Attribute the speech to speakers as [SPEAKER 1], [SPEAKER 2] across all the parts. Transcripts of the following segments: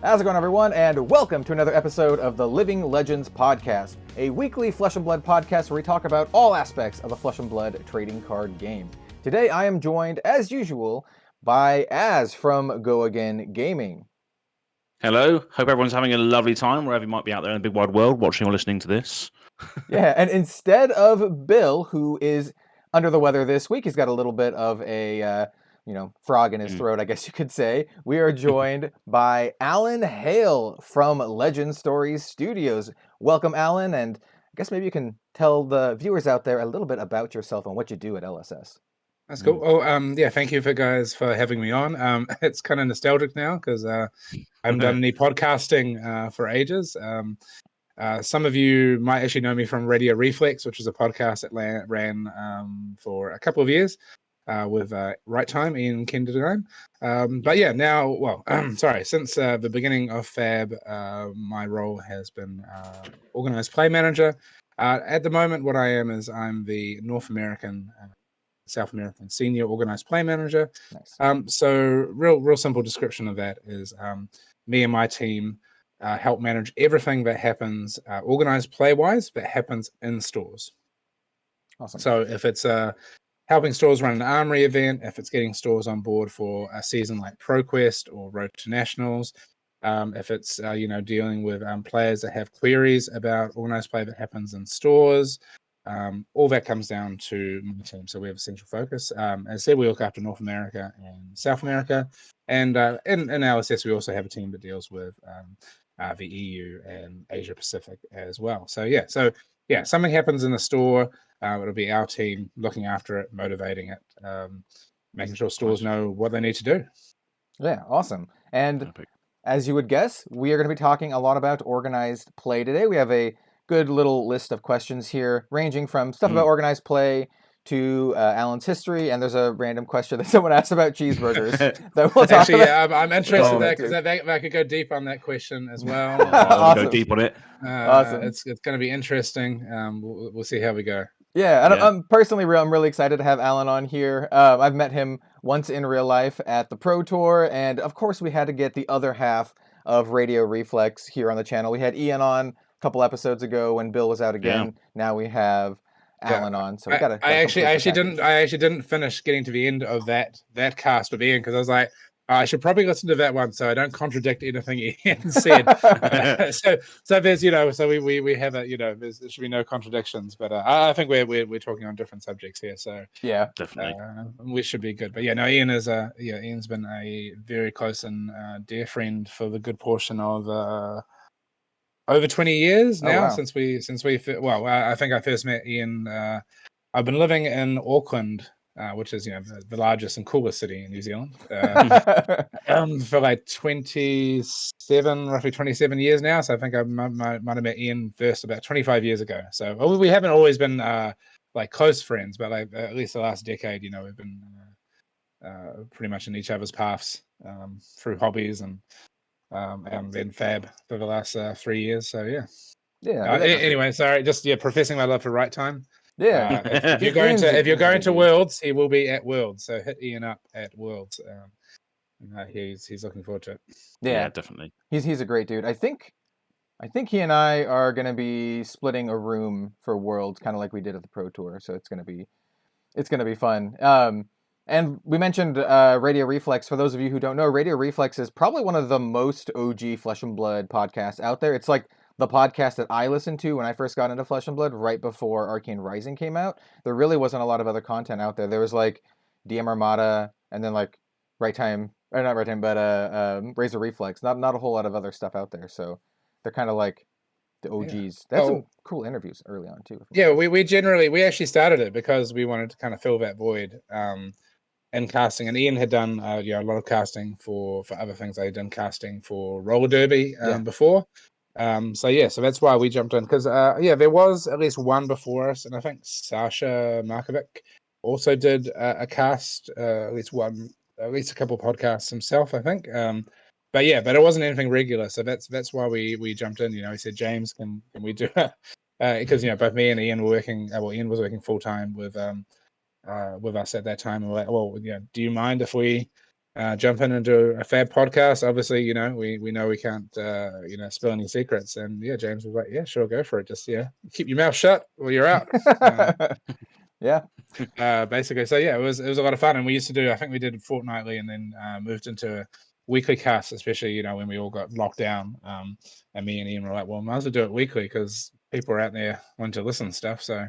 [SPEAKER 1] How's it going, everyone, and welcome to another episode of the Living Legends Podcast, a weekly Flesh and Blood podcast where we talk about all aspects of the Flesh and Blood trading card game. Today, I am joined, as usual, by Az from Go Again Gaming.
[SPEAKER 2] Hello, hope everyone's having a lovely time wherever you might be out there in the big wide world watching or listening to this.
[SPEAKER 1] Yeah, and instead of Bill, who is under the weather this week, he's got a little bit of a frog in his throat, I guess you could say. We are joined by Alan Hale from Legend Stories Studios. Welcome, Alan, and I guess maybe you can tell the viewers out there a little bit about yourself and what you do at LSS.
[SPEAKER 3] That's cool. Oh, thank you guys for having me on. It's kind of nostalgic now because I haven't done any podcasting for ages. Some of you might actually know me from Radio Reflex, which is a podcast that ran for a couple of years. With Right Time, Ian Kindergarten. But yeah, now, since the beginning of FAB, my role has been organized play manager. At the moment, what I am is I'm the North American, South American senior organized play manager.
[SPEAKER 1] Nice.
[SPEAKER 3] So real simple description of that is me and my team help manage everything that happens organized play-wise that happens in stores.
[SPEAKER 1] Awesome.
[SPEAKER 3] So if it's helping stores run an armory event, if it's getting stores on board for a season like ProQuest or Road to Nationals, if it's dealing with players that have queries about organized play that happens in stores, all that comes down to my team. So we have a central focus. As I said, we look after North America and South America, and in LSS we also have a team that deals with the EU and Asia Pacific as well. So something happens in the store. It'll be our team looking after it, motivating it, making sure stores know what they need to do.
[SPEAKER 1] Yeah, awesome. And as you would guess, we are going to be talking a lot about organized play today. We have a good little list of questions here, ranging from stuff about organized play to Alan's history, and there's a random question that someone asked about cheeseburgers that we'll talk about.
[SPEAKER 3] Yeah, I'm interested in that because I could go deep on that question as well.
[SPEAKER 1] Awesome.
[SPEAKER 2] Go deep on it.
[SPEAKER 1] Awesome.
[SPEAKER 3] It's going to be interesting. We'll see how we go.
[SPEAKER 1] Yeah, and I'm personally I'm really excited to have Alan on here. I've met him once in real life at the Pro Tour, and of course we had to get the other half of Radio Reflex here on the channel. We had Ian on a couple episodes ago when Bill was out again. Yeah. Now we have Alan on, so we got to.
[SPEAKER 3] I actually didn't finish getting to the end of that cast with Ian because I was like, I should probably listen to that one so I don't contradict anything Ian said. so there's so we have a there should be no contradictions, but I think we're talking on different subjects here, so
[SPEAKER 1] yeah,
[SPEAKER 2] definitely
[SPEAKER 3] we should be good. But Ian is Ian's been a very close and dear friend for the good portion of over 20 years now.
[SPEAKER 1] Wow.
[SPEAKER 3] since we I think I first met Ian. I've been living in Auckland, which is the largest and coolest city in New Zealand, for like roughly 27 years now. So I think I might have met Ian first about 25 years ago. So we haven't always been like close friends, but like at least the last decade, we've been pretty much in each other's paths through hobbies and then FAB for the last 3 years. So anyway, sorry, just professing my love for Right Time.
[SPEAKER 1] Yeah,
[SPEAKER 3] if you're going to Worlds, he will be at Worlds. So hit Ian up at Worlds. He's looking forward to it.
[SPEAKER 1] Yeah,
[SPEAKER 2] definitely.
[SPEAKER 1] He's a great dude. I think he and I are gonna be splitting a room for Worlds, kind of like we did at the Pro Tour. So it's gonna be fun. And we mentioned Radio Reflex. For those of you who don't know, Radio Reflex is probably one of the most OG Flesh and Blood podcasts out there. It's like the podcast that I listened to when I first got into Flesh and Blood, right before Arcane Rising came out. There really wasn't a lot of other content out there. There was like DM Armada, and then like Right Time, or not Right Time, but Razor Reflex. Not a whole lot of other stuff out there. So they're kind of like the OGs.
[SPEAKER 3] Yeah.
[SPEAKER 1] They had some cool interviews early on too.
[SPEAKER 3] Yeah, we actually started it because we wanted to kind of fill that void in casting. And Ian had done a lot of casting for other things. I had done casting for roller derby before. So that's why we jumped in, because there was at least one before us, and I think Sasha Markovic also did a cast, at least a couple of podcasts himself, I think. But it wasn't anything regular, so that's why we jumped in. He said, James, can we do it? Because both me and Ian were working. Ian was working full time with us at that time. And we're like, well, do you mind if we jump in and do a FAB podcast. Obviously, we know we can't spill any secrets. And yeah, James was like, yeah, sure, go for it. Just keep your mouth shut or you're out.
[SPEAKER 1] Yeah.
[SPEAKER 3] Basically, so yeah, it was a lot of fun, and we used to do. I think we did fortnightly, and then moved into weekly casts, especially when we all got locked down. And me and Ian were like, well, might as well do it weekly because people are out there wanting to listen to stuff. So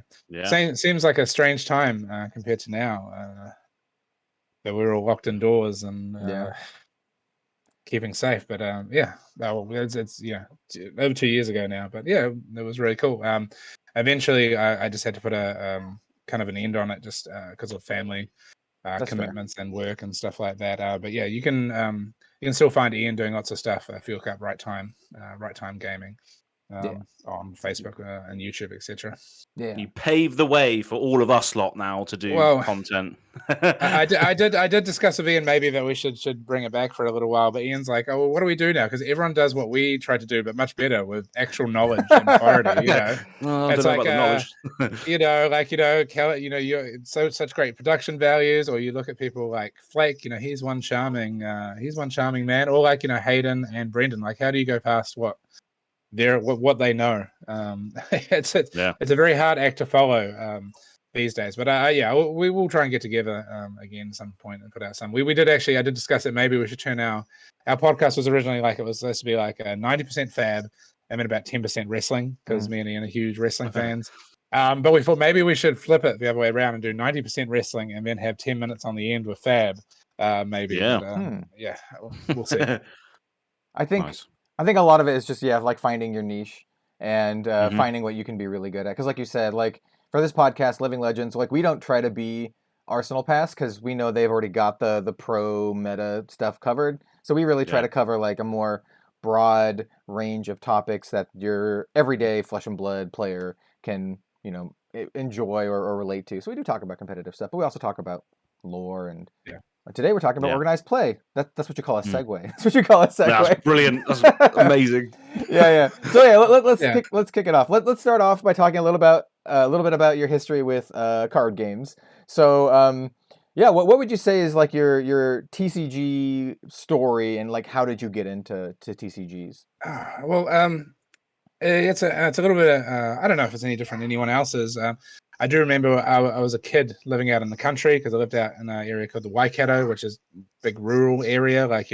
[SPEAKER 3] seems like a strange time compared to now that we're all locked indoors and keeping safe. But it's over 2 years ago now. But yeah, it was really cool. Eventually, I just had to put a kind of an end on it just because of family commitments and work and stuff like that. But yeah, you can still find Ian doing lots of stuff. Field Cup, Right Time Gaming on Facebook and YouTube, etc.
[SPEAKER 1] Yeah,
[SPEAKER 2] you paved the way for all of us lot now to do content.
[SPEAKER 3] I did discuss with Ian maybe that we should bring it back for a little while, but Ian's like, oh, well, what do we do now? Because everyone does what we try to do, but much better with actual knowledge and authority.
[SPEAKER 2] It's like
[SPEAKER 3] you're such great production values, or you look at people like Flake. He's one charming man, or like Hayden and Brendan. Like, how do you go past what they know? It's a very hard act to follow these days, but we will try and get together again at some point and put out some. We did actually, I did discuss it. Maybe we should turn our podcast was originally it was supposed to be like 90% FAB and then about 10% wrestling, because me and Ian are huge wrestling fans. But we thought maybe we should flip it the other way around and do 90% wrestling and then have 10 minutes on the end with FAB. Maybe. We'll see.
[SPEAKER 1] I think a lot of it is just like finding your niche and finding what you can be really good at. Because like you said, like for this podcast, Living Legends, like we don't try to be Arsenal Pass because we know they've already got the pro meta stuff covered. So we really try to cover like a more broad range of topics that your everyday flesh and blood player can enjoy or relate to. So we do talk about competitive stuff, but we also talk about lore and today we're talking about organized play. That's what you call a segue. That's what you call a segue.
[SPEAKER 2] That's brilliant. That's amazing.
[SPEAKER 1] So let's kick it off. Let's start off by talking a little bit about your history with card games. So what would you say is like your TCG story, and like how did you get into TCGs?
[SPEAKER 3] It's a little bit. I don't know if it's any different than anyone else's. I do remember I was a kid living out in the country because I lived out in an area called the Waikato, which is a big rural area. Like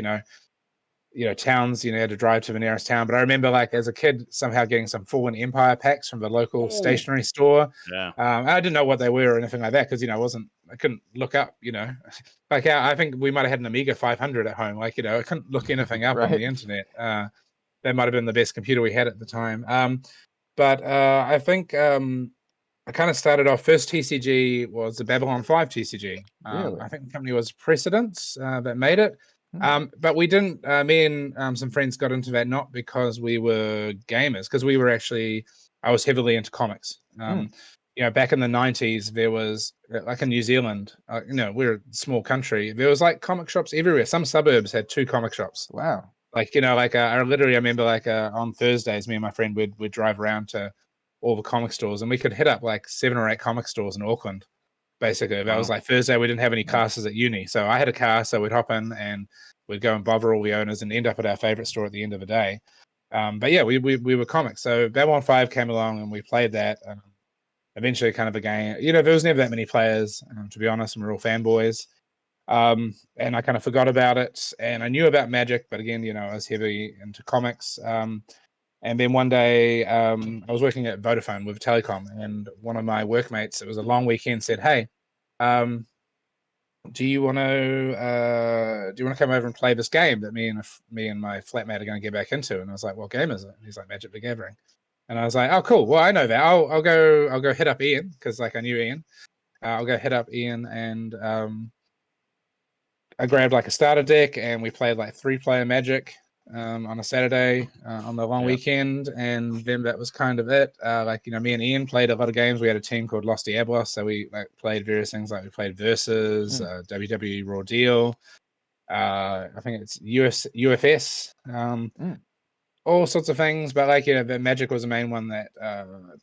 [SPEAKER 3] towns. You had to drive to the nearest town. But I remember like as a kid somehow getting some Fallen Empire packs from the local stationery store.
[SPEAKER 2] Yeah.
[SPEAKER 3] I didn't know what they were or anything like that because I couldn't look up. Like I think we might have had an Amiga 500 at home. Like I couldn't look anything up on the internet. That might have been the best computer we had at the time. But I think I kind of started off, first TCG was the Babylon 5 TCG.
[SPEAKER 1] Really?
[SPEAKER 3] I think the company was Precedence that made it. But we didn't, me and some friends got into that not because we were gamers, because we were actually, I was heavily into comics. Back in the 90s, there was, like in New Zealand, we're a small country, there was like comic shops everywhere. Some suburbs had 2 comic shops.
[SPEAKER 1] Wow.
[SPEAKER 3] Like, I remember on Thursdays, me and my friend would drive around to all the comic stores, and we could hit up like 7 or 8 comic stores in Auckland. Basically, that was like Thursday. We didn't have any classes at uni, so I had a car, so we'd hop in and we'd go and bother all the owners and end up at our favorite store at the end of the day. But yeah, we were comics. So Babylon 5 came along and we played that. Eventually, kind of a game. There was never that many players, to be honest, and we're all fanboys. And I kind of forgot about it, and I knew about Magic, but again, I was heavy into comics. And then one day, I was working at Vodafone with Telecom, and one of my workmates, it was a long weekend, said, "Hey, do you want to come over and play this game that me and my flatmate are going to get back into?" And I was like, "What game is it?" And he's like, "Magic the Gathering." And I was like, "Oh, cool. Well, I know that. I'll go hit up Ian because like I knew Ian. I'll go hit up Ian and I grabbed like a starter deck and we played like 3-player Magic on a Saturday on the long weekend, and then that was kind of it. Me and Ian played a lot of games. We had a team called Los Diablos, so we like played various things. Like we played Versus, WWE Raw Deal. I think it's UFS, all sorts of things. But the Magic was the main one that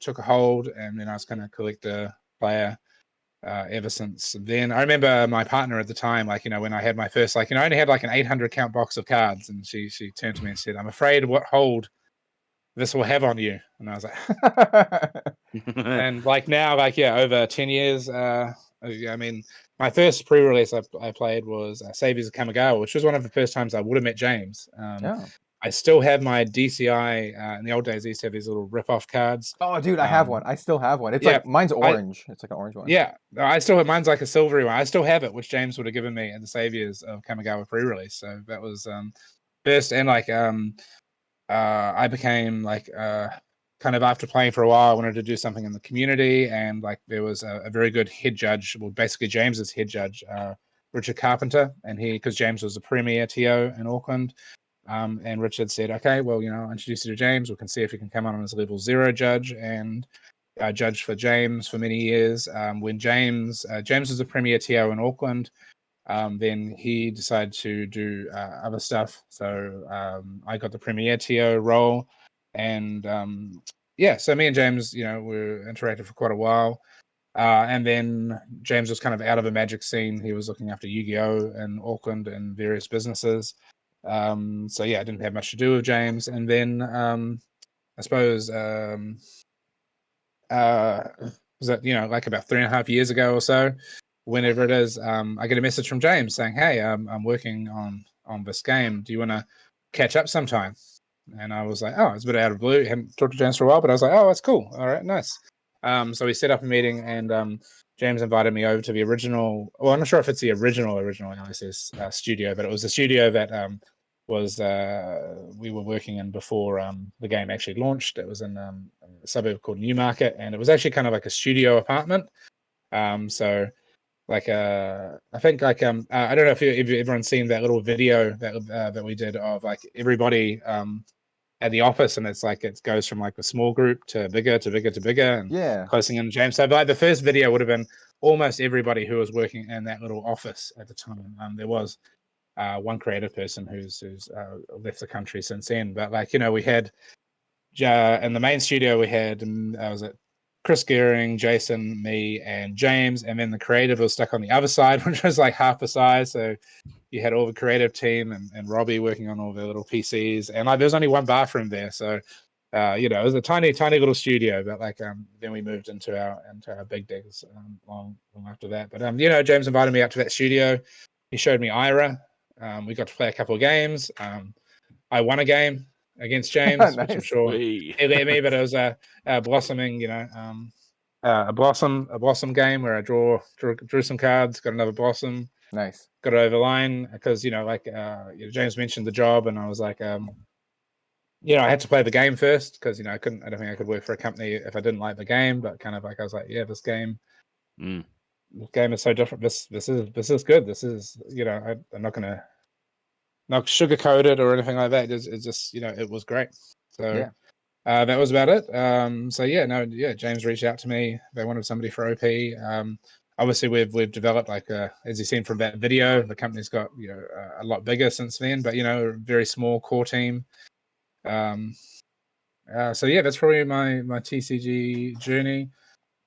[SPEAKER 3] took a hold, and then I was kind of collector player. ever since then. I remember my partner at the time, like, when I had my first, like, I only had like an 800 count box of cards, and she turned to me and said, "I'm afraid what hold this will have on you." And I was like, and like now, like, over 10 years, I mean, my first pre-release I played was Saviors of Kamigawa, which was one of the first times I would have met James.
[SPEAKER 1] Oh.
[SPEAKER 3] I still have my DCI. In the old days, I used to have these little rip-off cards.
[SPEAKER 1] Oh, dude, I have one. I still have one. It's
[SPEAKER 3] yeah,
[SPEAKER 1] like mine's orange. It's like an orange one.
[SPEAKER 3] Yeah, I still have mine's like a silvery one. I still have it, which James would have given me at the Saviors of Kamigawa pre-release. So that was first, and like I became like kind of after playing for a while, I wanted to do something in the community, and like there was a very good head judge, well, basically James's head judge, Richard Carpenter, and because James was a premier TO in Auckland. And Richard said, "Okay, well, I'll introduce you to James. We can see if you can come on as level 0 judge." And I judged for James for many years. When James was a premier TO in Auckland, then he decided to do other stuff. So I got the premier TO role, and so me and James, were interactive for quite a while. And then James was kind of out of the Magic scene. He was looking after Yu-Gi-Oh! In Auckland and various businesses. So I didn't have much to do with James. And then I suppose was that like about 3.5 years ago or so, whenever it is, I get a message from James saying, "Hey, I'm working on this game. Do you want to catch up sometime?" And I was like, "Oh, it's a bit out of the blue. Haven't talked to James for a while," but I was like, "Oh, that's cool. All right, nice." So we set up a meeting, and James invited me over to the original. Well, I'm not sure if it's the original LSS studio, but it was the studio that was we were working in before the game actually launched. It was in a suburb called Newmarket, and it was actually kind of like a studio apartment. So like I think like I don't know if everyone's seen that little video that we did of like everybody at the office, and it's like it goes from like a small group to bigger to bigger to bigger, and closing in James. So like the first video would have been almost everybody who was working in that little office at the time. There was one creative person who's left the country since then, but like we had in the main studio we had was it Chris Goarin, Jason, me, and James, and then the creative was stuck on the other side, which was like half the size. So you had all the creative team and Robbie working on all their little PCs, and like there's only one bathroom there, so it was a tiny little studio. But like then we moved into our big digs long after that. But James invited me up to that studio. He showed me Ira. We got to play a couple of games. I won a game against James,
[SPEAKER 1] Nice.
[SPEAKER 3] which I'm sure he let me, but it was a blossoming, a blossom game where I drew some cards, got another blossom.
[SPEAKER 1] Nice.
[SPEAKER 3] Got it over the line because James mentioned the job, and I was like, I had to play the game first because I don't think I could work for a company if I didn't like the game. But kind of like I was like, this game is so different. This is good. This is I'm not gonna not sugarcoat it or anything like that. It's just it was great. So that was about it. James reached out to me. They wanted somebody for OP. Obviously we've developed like as you've seen from that video, the company's got a lot bigger since then, but a very small core team. That's probably my TCG journey.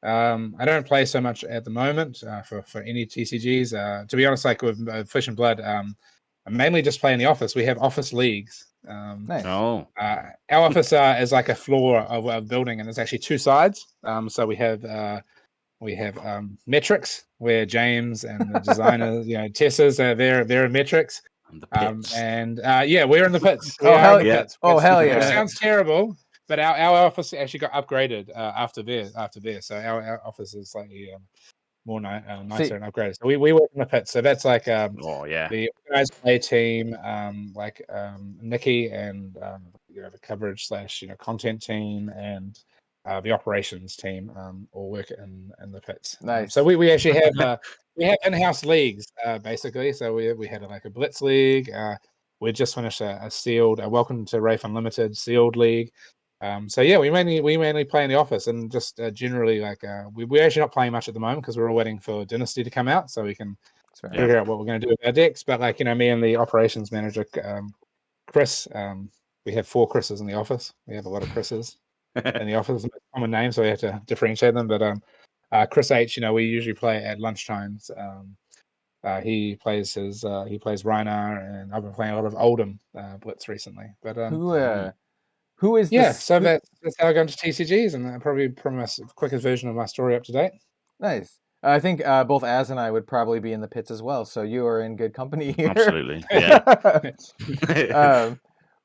[SPEAKER 3] I don't play so much at the moment for any TCGs. To be honest, like with Fish and Blood, I mainly just play in the office. We have office leagues.
[SPEAKER 1] Nice.
[SPEAKER 3] Our office is like a floor of a building, and there's actually two sides. So we have metrics where James and the designers, Tessa's they're metrics.
[SPEAKER 2] And the pits.
[SPEAKER 3] We're in the pits.
[SPEAKER 1] Oh hell yeah!
[SPEAKER 3] Pits.
[SPEAKER 1] Oh hell yeah!
[SPEAKER 3] It sounds terrible, but our office actually got upgraded after there. So our office is slightly more nicer and upgraded. So we work in the pits. So that's like the organized play team, Nikki and the coverage / content team and the operations team all work in the pits.
[SPEAKER 1] Nice.
[SPEAKER 3] So we actually have we have in-house leagues basically. So we had like a Blitz league. We just finished a sealed Welcome to Rafe Unlimited sealed league. We mainly play in the office, and just generally like we're actually not playing much at the moment because we're all waiting for Dynasty to come out so we can figure out what we're going to do with our decks. But like me and the operations manager Chris, we have 4 Chris's in the office. We have a lot of Chris's in the office. It's a common name, so we have to differentiate them. But Chris H, we usually play at lunchtimes. He plays Reinar, and I've been playing a lot of Oldham Blitz recently. But
[SPEAKER 1] who is
[SPEAKER 3] yeah,
[SPEAKER 1] this?
[SPEAKER 3] so that's how I got into TCGs, and probably my quickest version of my story up to date.
[SPEAKER 1] Nice. I think both Az and I would probably be in the pits as well, so you are in good company here.
[SPEAKER 2] Absolutely. Yeah.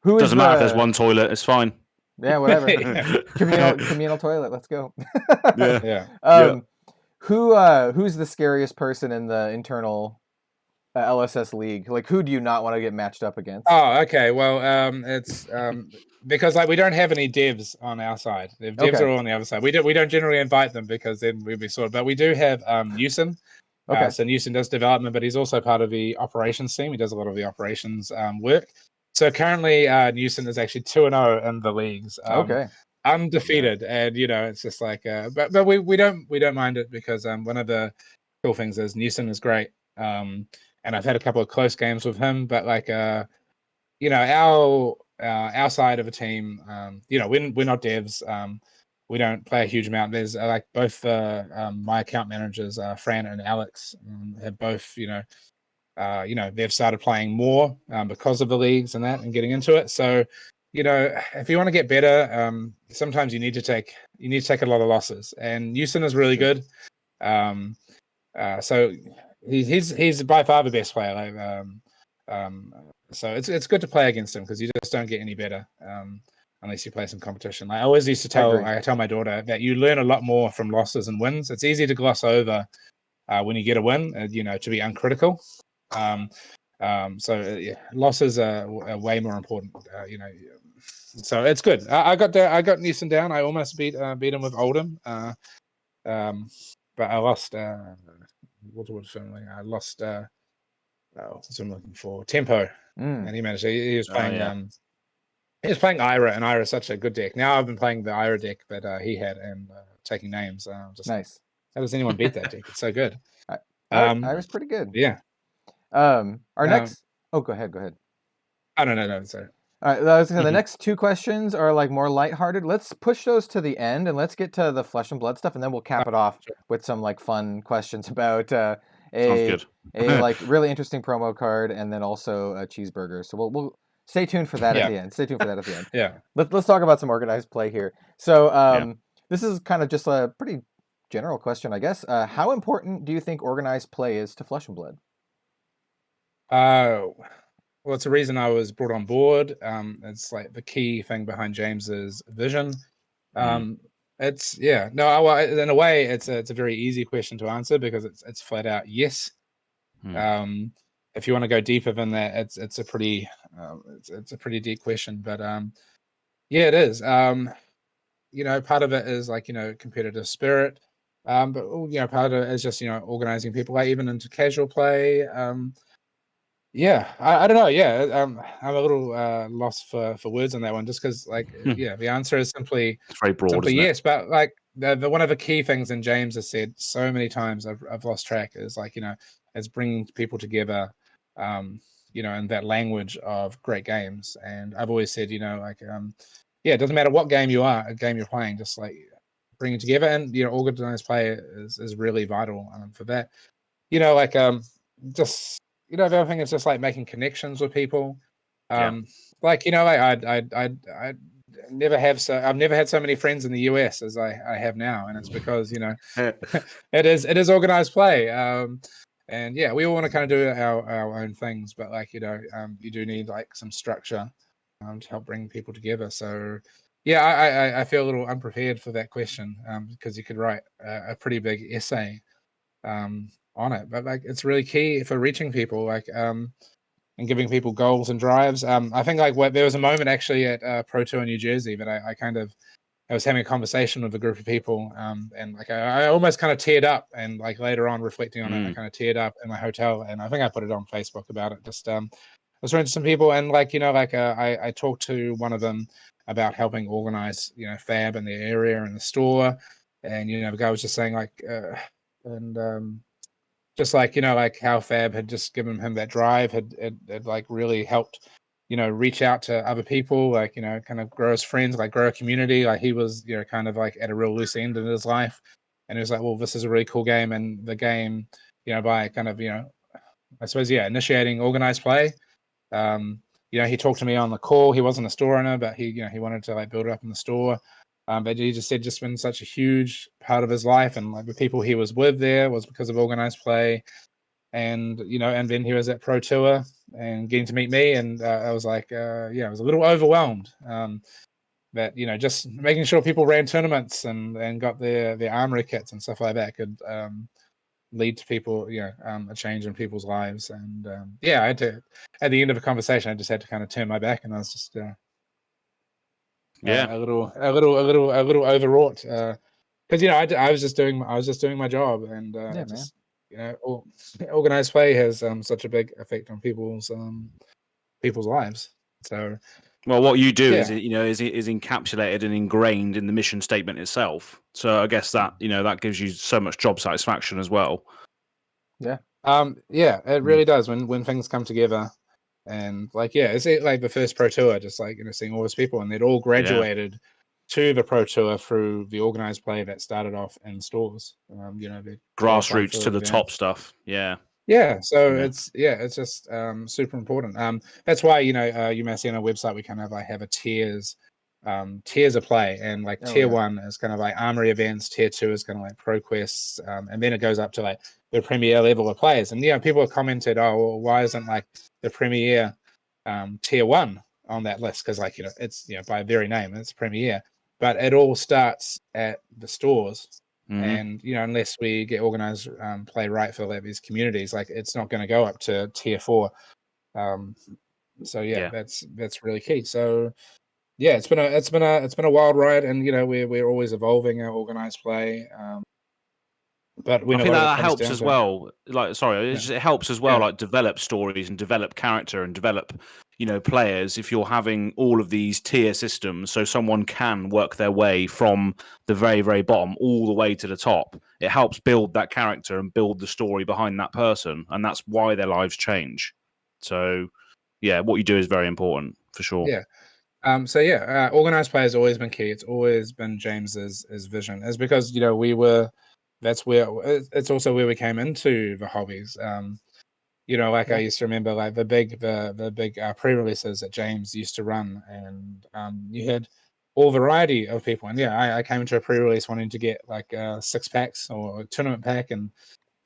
[SPEAKER 1] Who is
[SPEAKER 2] Doesn't matter if there's one toilet, it's fine.
[SPEAKER 1] Yeah, whatever.
[SPEAKER 3] Yeah.
[SPEAKER 1] Communal toilet. Let's go.
[SPEAKER 2] Yeah.
[SPEAKER 1] Who's the scariest person in the internal LSS league? Like, who do you not want to get matched up against?
[SPEAKER 3] Oh, okay. Well, it's because we don't have any devs on our side. The devs are all on the other side. We don't generally invite them because then we'd be sort of. But we do have Newson.
[SPEAKER 1] Okay.
[SPEAKER 3] So Newson does development, but he's also part of the operations team. He does a lot of the operations work. So currently, Newson is actually 2-0 in the leagues.
[SPEAKER 1] Okay.
[SPEAKER 3] Undefeated, and it's just like, but we don't mind it because one of the cool things is Newson is great. And I've had a couple of close games with him, but like our side of a team, we're not devs. We don't play a huge amount. There's like both my account managers, Fran and Alex, have both they've started playing more because of the leagues and that, and getting into it. So if you want to get better, sometimes you need to take a lot of losses, and Newson is really good. So he's by far the best player. So it's good to play against him because you just don't get any better unless you play some competition. I always used to tell my daughter that you learn a lot more from losses and wins. It's easy to gloss over when you get a win, to be uncritical. Losses are way more important. So it's good. I got Newson down. I almost beat him with Oldham. But I lost. What I lost. What's I'm looking for? Tempo, and he managed. He was playing. He was playing Ira, and Ira is such a good deck. Now I've been playing the Ira deck that he had, and taking names. Just
[SPEAKER 1] nice.
[SPEAKER 3] How does anyone beat that deck? It's so good.
[SPEAKER 1] Ira's pretty good.
[SPEAKER 3] Yeah.
[SPEAKER 1] Our next. Oh, go ahead.
[SPEAKER 3] Oh no. Sorry.
[SPEAKER 1] All right, the next two questions are like more lighthearted. Let's push those to the end, and let's get to the flesh and blood stuff, and then we'll cap it off with some like fun questions about a like really interesting promo card, and then also a cheeseburger. So we'll stay tuned for that at the end. Stay tuned for that at the end.
[SPEAKER 3] Yeah.
[SPEAKER 1] Let's talk about some organized play here. So this is kind of just a pretty general question, I guess. How important do you think organized play is to Flesh and Blood?
[SPEAKER 3] Well, it's the reason I was brought on board. It's like the key thing behind James's vision. It's in a way, it's a very easy question to answer because it's flat out yes. If you want to go deeper than that, it's a pretty deep question. But it is. Part of it is like competitive spirit. But part of it is just organizing people, like even into casual play. I don't know. I'm a little lost for words on that one, just because the answer is simply
[SPEAKER 2] it's very broad,
[SPEAKER 3] yes. But like the one of the key things, and James has said so many times, I've lost track, is like it's bringing people together, in that language of great games. And I've always said, it doesn't matter what game you're playing, just like bringing together, and organized play is really vital for that. The other thing is just like making connections with people. I've never had so many friends in the US as I have now, and it's because it is organized play. And we all want to kind of do our own things, but you do need like some structure to help bring people together. So I feel a little unprepared for that question because you could write a pretty big essay on it, but like it's really key for reaching people, and giving people goals and drives. I think there was a moment actually at Pro Tour in New Jersey that I was having a conversation with a group of people, and like I almost kind of teared up, and like later on reflecting on it, I kind of teared up in my hotel, and I think I put it on Facebook about it. Just I was talking to some people, and I talked to one of them about helping organize FAB in the area and the store, and the guy was just saying just like how FAB had just given him that drive, had like really helped reach out to other people, kind of grow his friends, like grow a community. Like he was kind of like at a real loose end in his life, And he was like, well, this is a really cool game, and the game, by kind of, I suppose, initiating organized play. He talked to me on the call. He wasn't a store owner, but he wanted to like build it up in the store. But he just said just been such a huge part of his life, and like the people he was with there was because of organized play. And and then he was at Pro Tour and getting to meet me, and I was like, I was a little overwhelmed. That just making sure people ran tournaments and got their armory kits and stuff like that could lead to people, a change in people's lives. And I had to, at the end of a conversation, I just had to kind of turn my back, and I was just a little overwrought because I was just doing my job, and organized play has such a big effect on people's lives. So
[SPEAKER 2] well, what you do is encapsulated and ingrained in the mission statement itself. So I guess that that gives you so much job satisfaction as well.
[SPEAKER 1] Yeah.
[SPEAKER 3] It really does when things come together. And is it like the first Pro Tour, just like seeing all those people, and they'd all graduated to the Pro Tour through the organized play that started off in stores. The
[SPEAKER 2] grassroots to the top stuff. Yeah.
[SPEAKER 3] Yeah, so it's just super important. That's why you may see on our website we kind of like have a tiers of play, and like tier 1 is kind of like armory events, tier 2 is kind of like pro quests, and then it goes up to like the premier level of players. And people have commented, oh, well, why isn't like the premier tier 1 on that list? Because like it's by very name it's premier, but it all starts at the stores. And unless we get organized play right for these communities, like it's not going to go up to tier 4. That's really key. So it's been a wild ride, and we're always evolving our organized play. But we
[SPEAKER 2] I think that helps as well. It helps as well. Like develop stories and develop character and develop players if you're having all of these tier systems, so someone can work their way from the very, very bottom all the way to the top. It helps build that character and build the story behind that person, and that's why their lives change. So what you do is very important for sure.
[SPEAKER 3] Organized play has always been key. It's always been James's vision, is because that's where it's also where we came into the hobbies. I used to remember like the big pre-releases that James used to run, and you had all variety of people. And I came into a pre-release wanting to get like 6 packs or a tournament pack and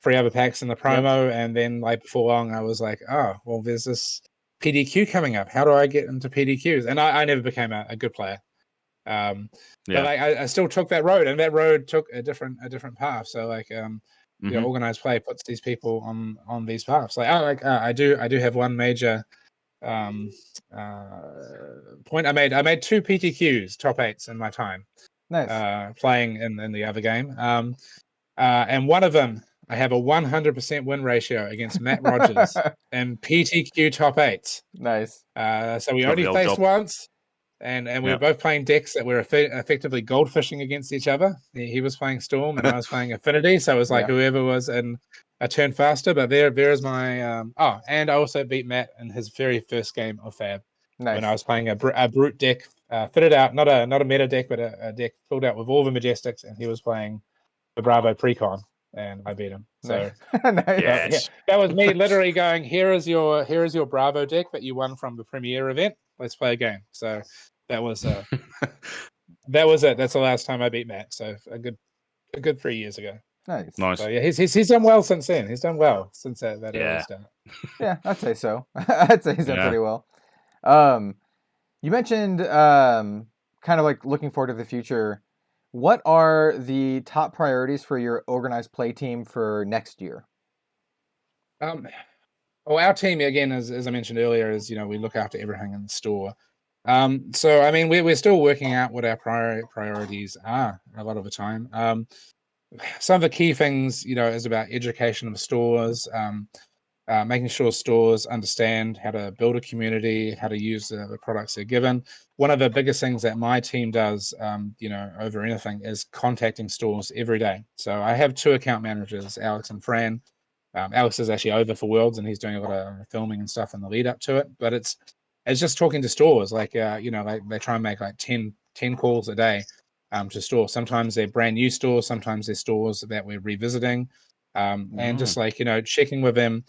[SPEAKER 3] 3 other packs in the promo, and then like before long I was like, oh well, there's this PDQ coming up. How do I get into PDQs? And I never became a good player. But I still took that road, and that road took a different path. So like organized play puts these people on these paths. Like I do have one major point. I made 2 PTQs top 8s in my time.
[SPEAKER 1] Nice.
[SPEAKER 3] Playing in the other game. And one of them I have a 100% win ratio against Matt Rogers and PTQ top 8s.
[SPEAKER 1] Nice.
[SPEAKER 3] So we only faced once. And we were both playing decks that were effectively goldfishing against each other. He was playing Storm and I was playing Affinity, so it was like whoever was in a turn faster. But there is my and I also beat Matt in his very first game of FAB when I was playing a brute deck, fitted out, not a meta deck, but a deck filled out with all the Majestics, and he was playing the Bravo Precon, and I beat him. So
[SPEAKER 1] nice.
[SPEAKER 3] that was me literally going, here is your Bravo deck that you won from the Premier event. Let's play a game. So that was it. That's the last time I beat Matt. So a good 3 years ago.
[SPEAKER 1] Nice.
[SPEAKER 3] So he's done well since then. He's done well since that early start.
[SPEAKER 1] Yeah, I'd say so. I'd say he's done pretty well. You mentioned kind of like looking forward to the future. What are the top priorities for your organized play team for next year?
[SPEAKER 3] Well, our team, again, as I mentioned earlier, is we look after everything in the store. So I mean, we're still working out what our priorities are a lot of the time. Some of the key things, is about education of stores, making sure stores understand how to build a community, how to use the products they're given. One of the biggest things that my team does, over anything, is contacting stores every day. So I have 2 account managers, Alex and Fran. Alex is actually over for Worlds, and he's doing a lot of filming and stuff in the lead up to it. But it's just talking to stores, like like they try and make like 10 calls a day, to stores. Sometimes they're brand new stores, sometimes they're stores that we're revisiting, and just like checking with them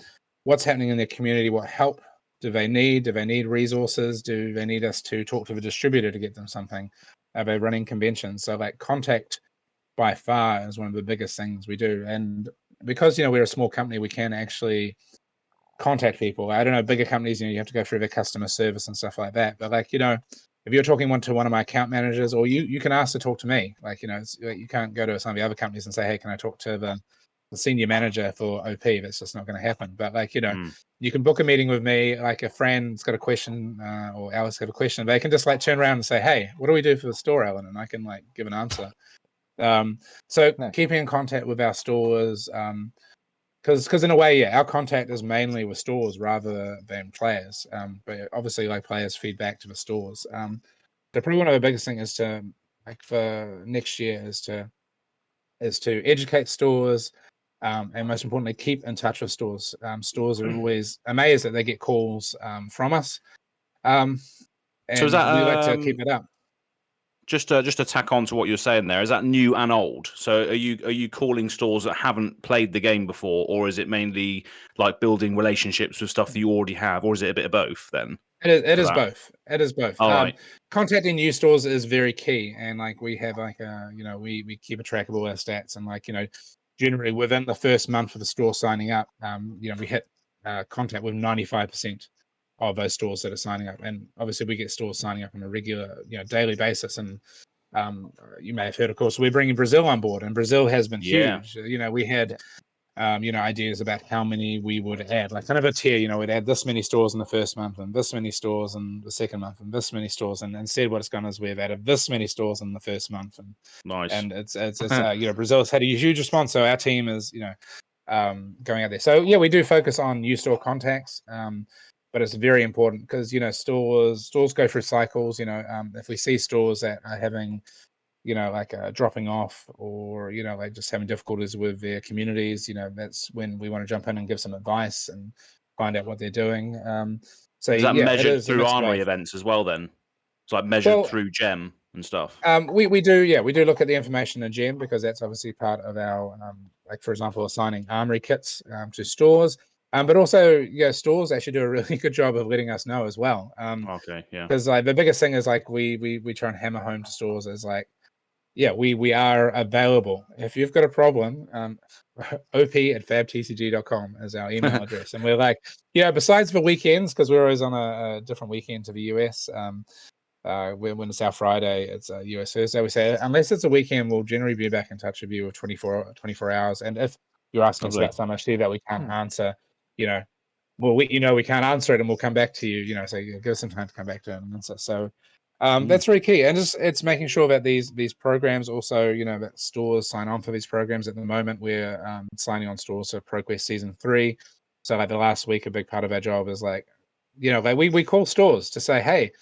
[SPEAKER 3] what's happening in their community, what help do they need? Do they need resources? Do they need us to talk to the distributor to get them something? Are they running conventions? So like contact by far is one of the biggest things we do. And because, we're a small company, we can actually contact people. I don't know, bigger companies, you have to go through their customer service and stuff like that. But like, if you're talking to one of my account managers, or you can ask to talk to me, like, you can't go to some of the other companies and say, hey, can I talk to the senior manager for OP? That's just not going to happen. But like, you can book a meeting with me. Like a friend's got a question, or Alice got a question, they can just like turn around and say, hey, what do we do for the store, Alan? And I can like give an answer. So
[SPEAKER 1] Nice.
[SPEAKER 3] keeping in contact with our stores, because in a way, our contact is mainly with stores rather than players. But obviously, like players feed back to the stores. So probably one of the biggest things is to, like, for next year is to educate stores, and most importantly, keep in touch with stores. Stores are always amazed that they get calls from us, and
[SPEAKER 2] So is that
[SPEAKER 3] we like to keep it up.
[SPEAKER 2] just to tack on to what you're saying there? Is that new and old? So are you calling stores that haven't played the game before, or is it mainly like building relationships with stuff that you already have, or is it a bit of both then?
[SPEAKER 3] It is both. It is both.
[SPEAKER 2] All right.
[SPEAKER 3] Contacting new stores is very key, and like we have like we keep a track of all our stats, and like generally within the first month of the store signing up, we hit contact with 95% of those stores that are signing up, and obviously we get stores signing up on a regular daily basis, and you may have heard, of course, we're bringing Brazil on board, and Brazil has been huge. We had ideas about how many we would add, like kind of a tier, we'd add this many stores in the first month and this many stores in the second month and this many stores. And instead what it's gone is we've added this many stores in the first month. And
[SPEAKER 2] Nice.
[SPEAKER 3] And it's Brazil's had a huge response. So our team is, going out there. So yeah, we do focus on new store contacts. But it's very important because, stores go through cycles, if we see stores that are having like dropping off, or like just having difficulties with their communities, that's when we want to jump in and give some advice and find out what they're doing. So
[SPEAKER 2] is that measured
[SPEAKER 3] it is
[SPEAKER 2] through armory events as well then? It's like measured through gem and stuff.
[SPEAKER 3] We do look at the information in gem, because that's obviously part of our like, for example, assigning armory kits to stores, but also stores actually do a really good job of letting us know as well.
[SPEAKER 2] Okay, yeah,
[SPEAKER 3] because like the biggest thing is like we try and hammer home to stores is like, we are available. If you've got a problem, op@fabtcg.com is our email address. And we're like, besides the weekends, because we're always on a different weekend to the US, when it's our Friday, it's US Thursday. We say, unless it's a weekend, we'll generally be back in touch with you with 24 hours. And if you're asking us about some issue that we can't answer, well, we can't answer it, and we'll come back to you, so give us some time to come back to it and answer. So that's very key. And it's making sure that these programs also, that stores sign on for these programs. At the moment, we're signing on stores for ProQuest Season 3. So like the last week, a big part of our job is like, like we call stores to say, hey,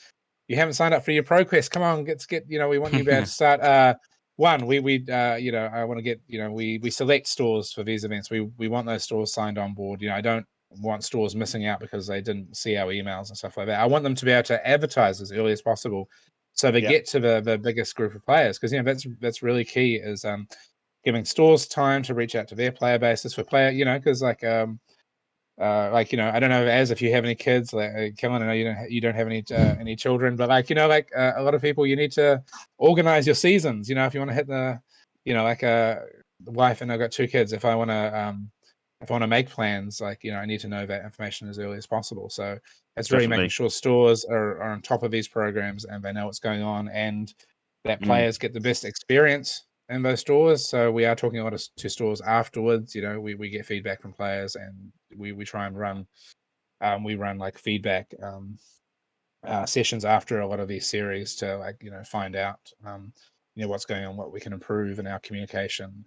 [SPEAKER 3] you haven't signed up for your ProQuest. Come on, get we want you to start. I want to get, we select stores for these events. We want those stores signed on board. I don't want stores missing out because they didn't see our emails and stuff like that. I want them to be able to advertise as early as possible, so they get to the biggest group of players, because that's really key, is giving stores time to reach out to their player bases for player, because like I don't know, as if you have any kids, like Kellen, I know you don't have any children, but like a lot of people, you need to organize your seasons. If you want to hit the the wife, and I've got 2 kids, if I want to make plans, like I need to know that information as early as possible. So it's really making sure stores are on top of these programs, and they know what's going on, and that players get the best experience in those stores. So we are talking a lot to stores afterwards. We get feedback from players, and we try and run like feedback sessions after a lot of these series to like find out what's going on, what we can improve in our communication,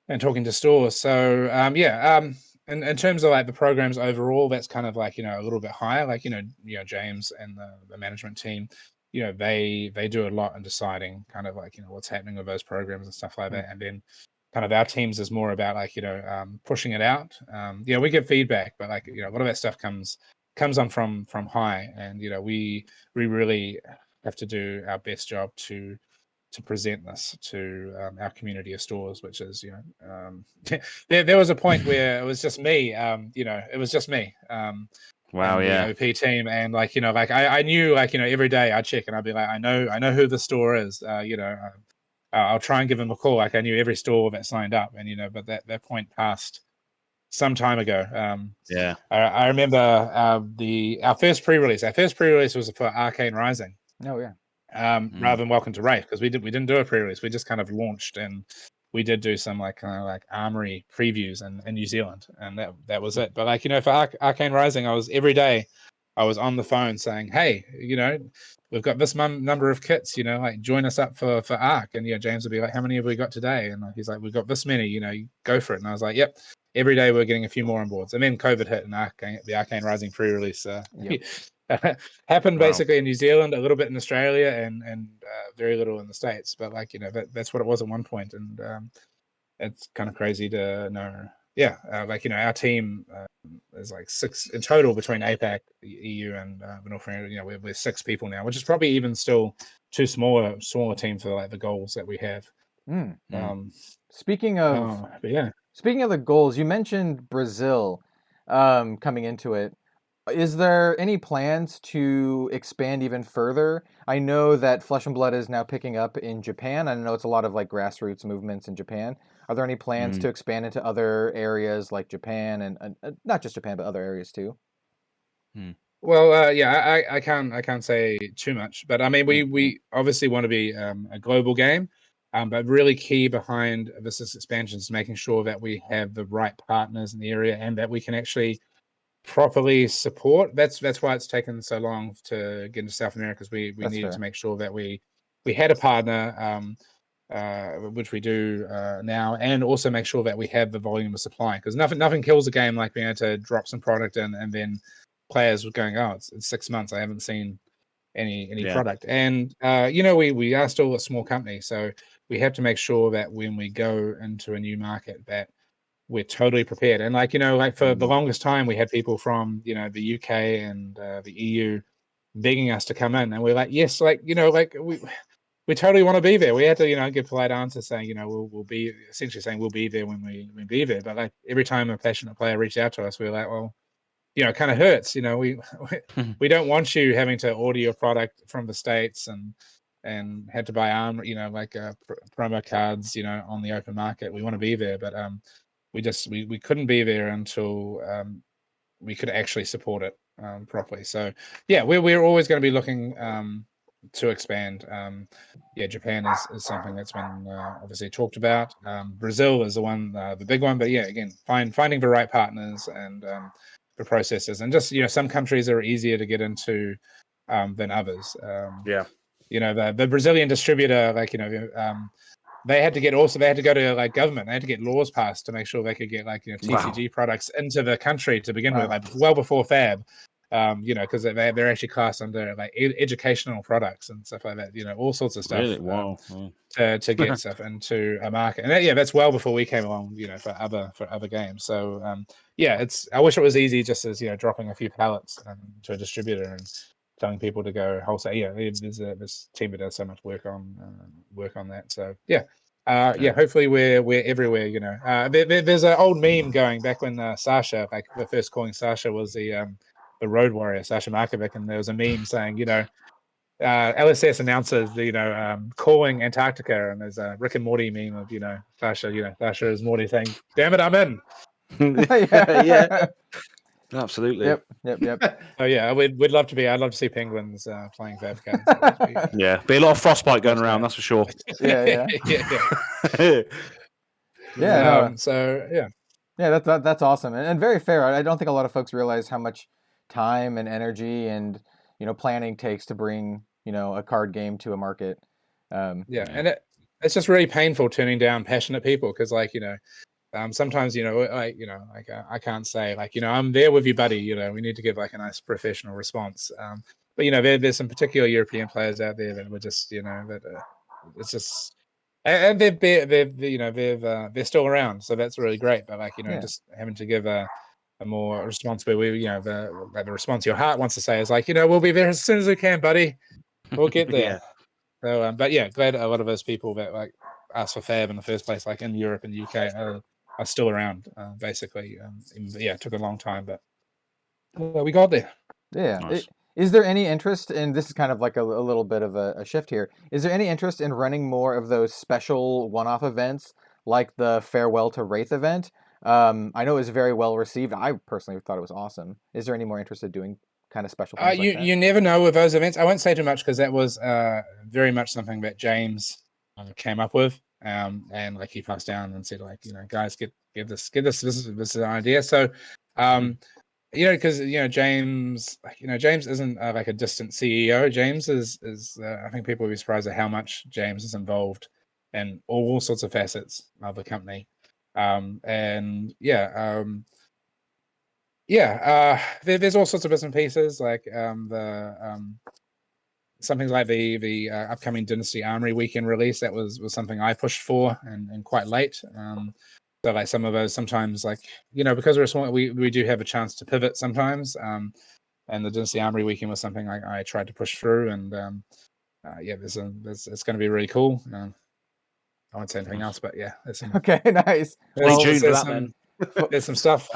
[SPEAKER 3] and talking to stores. So in terms of like the programs overall, that's kind of like a little bit higher. Like James and the management team, they do a lot in deciding kind of like what's happening with those programs and stuff like that. And then kind of our teams is more about like pushing it out. We give feedback, but like a lot of that stuff comes on from high, and we really have to do our best job to present this to our community of stores, which is, there was a point where it was just me, it was just me.
[SPEAKER 2] Wow,
[SPEAKER 3] and
[SPEAKER 2] yeah.
[SPEAKER 3] the OP team, and I knew, every day I'd check and I'd be like, I know who the store is. I'll try and give them a call. Like, I knew every store that signed up, and but that point passed some time ago.
[SPEAKER 2] Yeah.
[SPEAKER 3] I remember our first pre-release. Our first pre-release was for Arcane Rising.
[SPEAKER 1] Oh yeah.
[SPEAKER 3] Rather than Welcome to Wraith, because we didn't do a pre-release. We just kind of launched, and we did do some like Armory previews in New Zealand, and that was it. But for Arcane Rising, every day I was on the phone saying, hey, we've got this number of kits, join us up for Arc. And James would be like, how many have we got today? And he's like, we've got this many, go for it. And I was like, yep. Every day we're getting a few more on boards. And then COVID hit, and the Arcane Rising pre-release happened basically in New Zealand, a little bit in Australia, and very little in the States. But that's what it was at one point. And it's kind of crazy to know. Yeah, our team is 6 in total between APAC, EU, and North America. We're 6 people now, which is probably even still too smaller team for the goals that we have.
[SPEAKER 1] Speaking of, speaking of the goals, you mentioned Brazil coming into it. Is there any plans to expand even further? I know that Flesh and Blood is now picking up in Japan. I know it's a lot of grassroots movements in Japan. Are there any plans to expand into other areas like Japan and not just Japan, but other areas too?
[SPEAKER 3] Well, I can't say too much, but I mean, we obviously want to be a global game, but really key behind this expansion is making sure that we have the right partners in the area and that we can actually properly support. That's why it's taken so long to get into South America, because we needed to make sure that we had a partner, which we do now, and also make sure that we have the volume of supply, because nothing kills a game like being able to drop some product in and then players going, oh, it's 6 months, I haven't seen any product. And we are still a small company, so we have to make sure that when we go into a new market that we're totally prepared. And for the longest time, we had people from the UK and the EU begging us to come in, and we're like, yes, we totally want to be there. We had to give polite answers saying we'll be, essentially saying we'll be there when we be there. But every time a passionate player reached out to us, we were like, well, it kind of hurts. We don't want you having to order your product from the States and had to buy promo cards on the open market. We want to be there, but we couldn't be there until we could actually support it properly. So we're always going to be looking to expand. Japan is something that's been obviously talked about. Brazil is the big one, but again, finding the right partners and the processes, and just some countries are easier to get into than others. The Brazilian distributor, they had to go to government. They had to get laws passed to make sure they could get TCG products into the country to begin with, well before FAB. Because they're actually classed under educational products and stuff like that. All sorts of stuff.
[SPEAKER 2] Really? Wow.
[SPEAKER 3] To get stuff into a market, and that's well before we came along. For other games. So I wish it was easy, just as dropping a few pallets to a distributor and telling people to go wholesale. There's this team that does so much work on that. So hopefully we're everywhere. There's an old meme going back when Sasha, the first calling Sasha was the road warrior, Sasha Markovic, and there was a meme saying LSS announces calling Antarctica, and there's a Rick and Morty meme of Sasha is Morty saying, damn it, I'm in.
[SPEAKER 2] yeah. Absolutely.
[SPEAKER 1] Yep.
[SPEAKER 3] Oh yeah, we'd love to be. I'd love to see Penguins playing FAB cards.
[SPEAKER 2] Be a lot of frostbite going around, that's for sure.
[SPEAKER 1] Yeah. That's awesome and very fair. I don't think a lot of folks realize how much time and energy and planning takes to bring a card game to a market.
[SPEAKER 3] And it's just really painful turning down passionate people, because sometimes I can't say I'm there with you, buddy. We need to give a nice professional response. But there's some particular European players out there that were just that it's just, and they're still around, so that's really great. But just having to give a more responsibility, the response your heart wants to say is we'll be there as soon as we can, buddy. We'll get there. So, but yeah, glad a lot of those people that like asked for FAB in the first place, like in Europe and UK, are still around. Basically, yeah, it took a long time, but we got there.
[SPEAKER 1] Yeah.
[SPEAKER 2] Nice.
[SPEAKER 1] Is there any interest in this? Is kind of like a little bit of a shift here. Is there any interest in running more of those special one-off events, like the Farewell to Wraith event? I know it was very well received. I personally thought it was awesome. Is there any more interest in doing kind of special things like that?
[SPEAKER 3] You never know with those events. I won't say too much because that was very much something that James came up with, and like he passed down and said, like, guys, get this. This is an idea. So, because James, James isn't like a distant CEO. James is I think people will be surprised at how much James is involved in all sorts of facets of the company, there's all sorts of bits and pieces, like something like the upcoming Dynasty Armory weekend release. That was something I pushed for and quite late. So like some of those sometimes, like, because we're small, we do have a chance to pivot sometimes. And the Dynasty Armory weekend was something I tried to push through, and it's going to be really cool. I won't say anything else, but yeah,
[SPEAKER 1] okay, nice.
[SPEAKER 3] There's some stuff.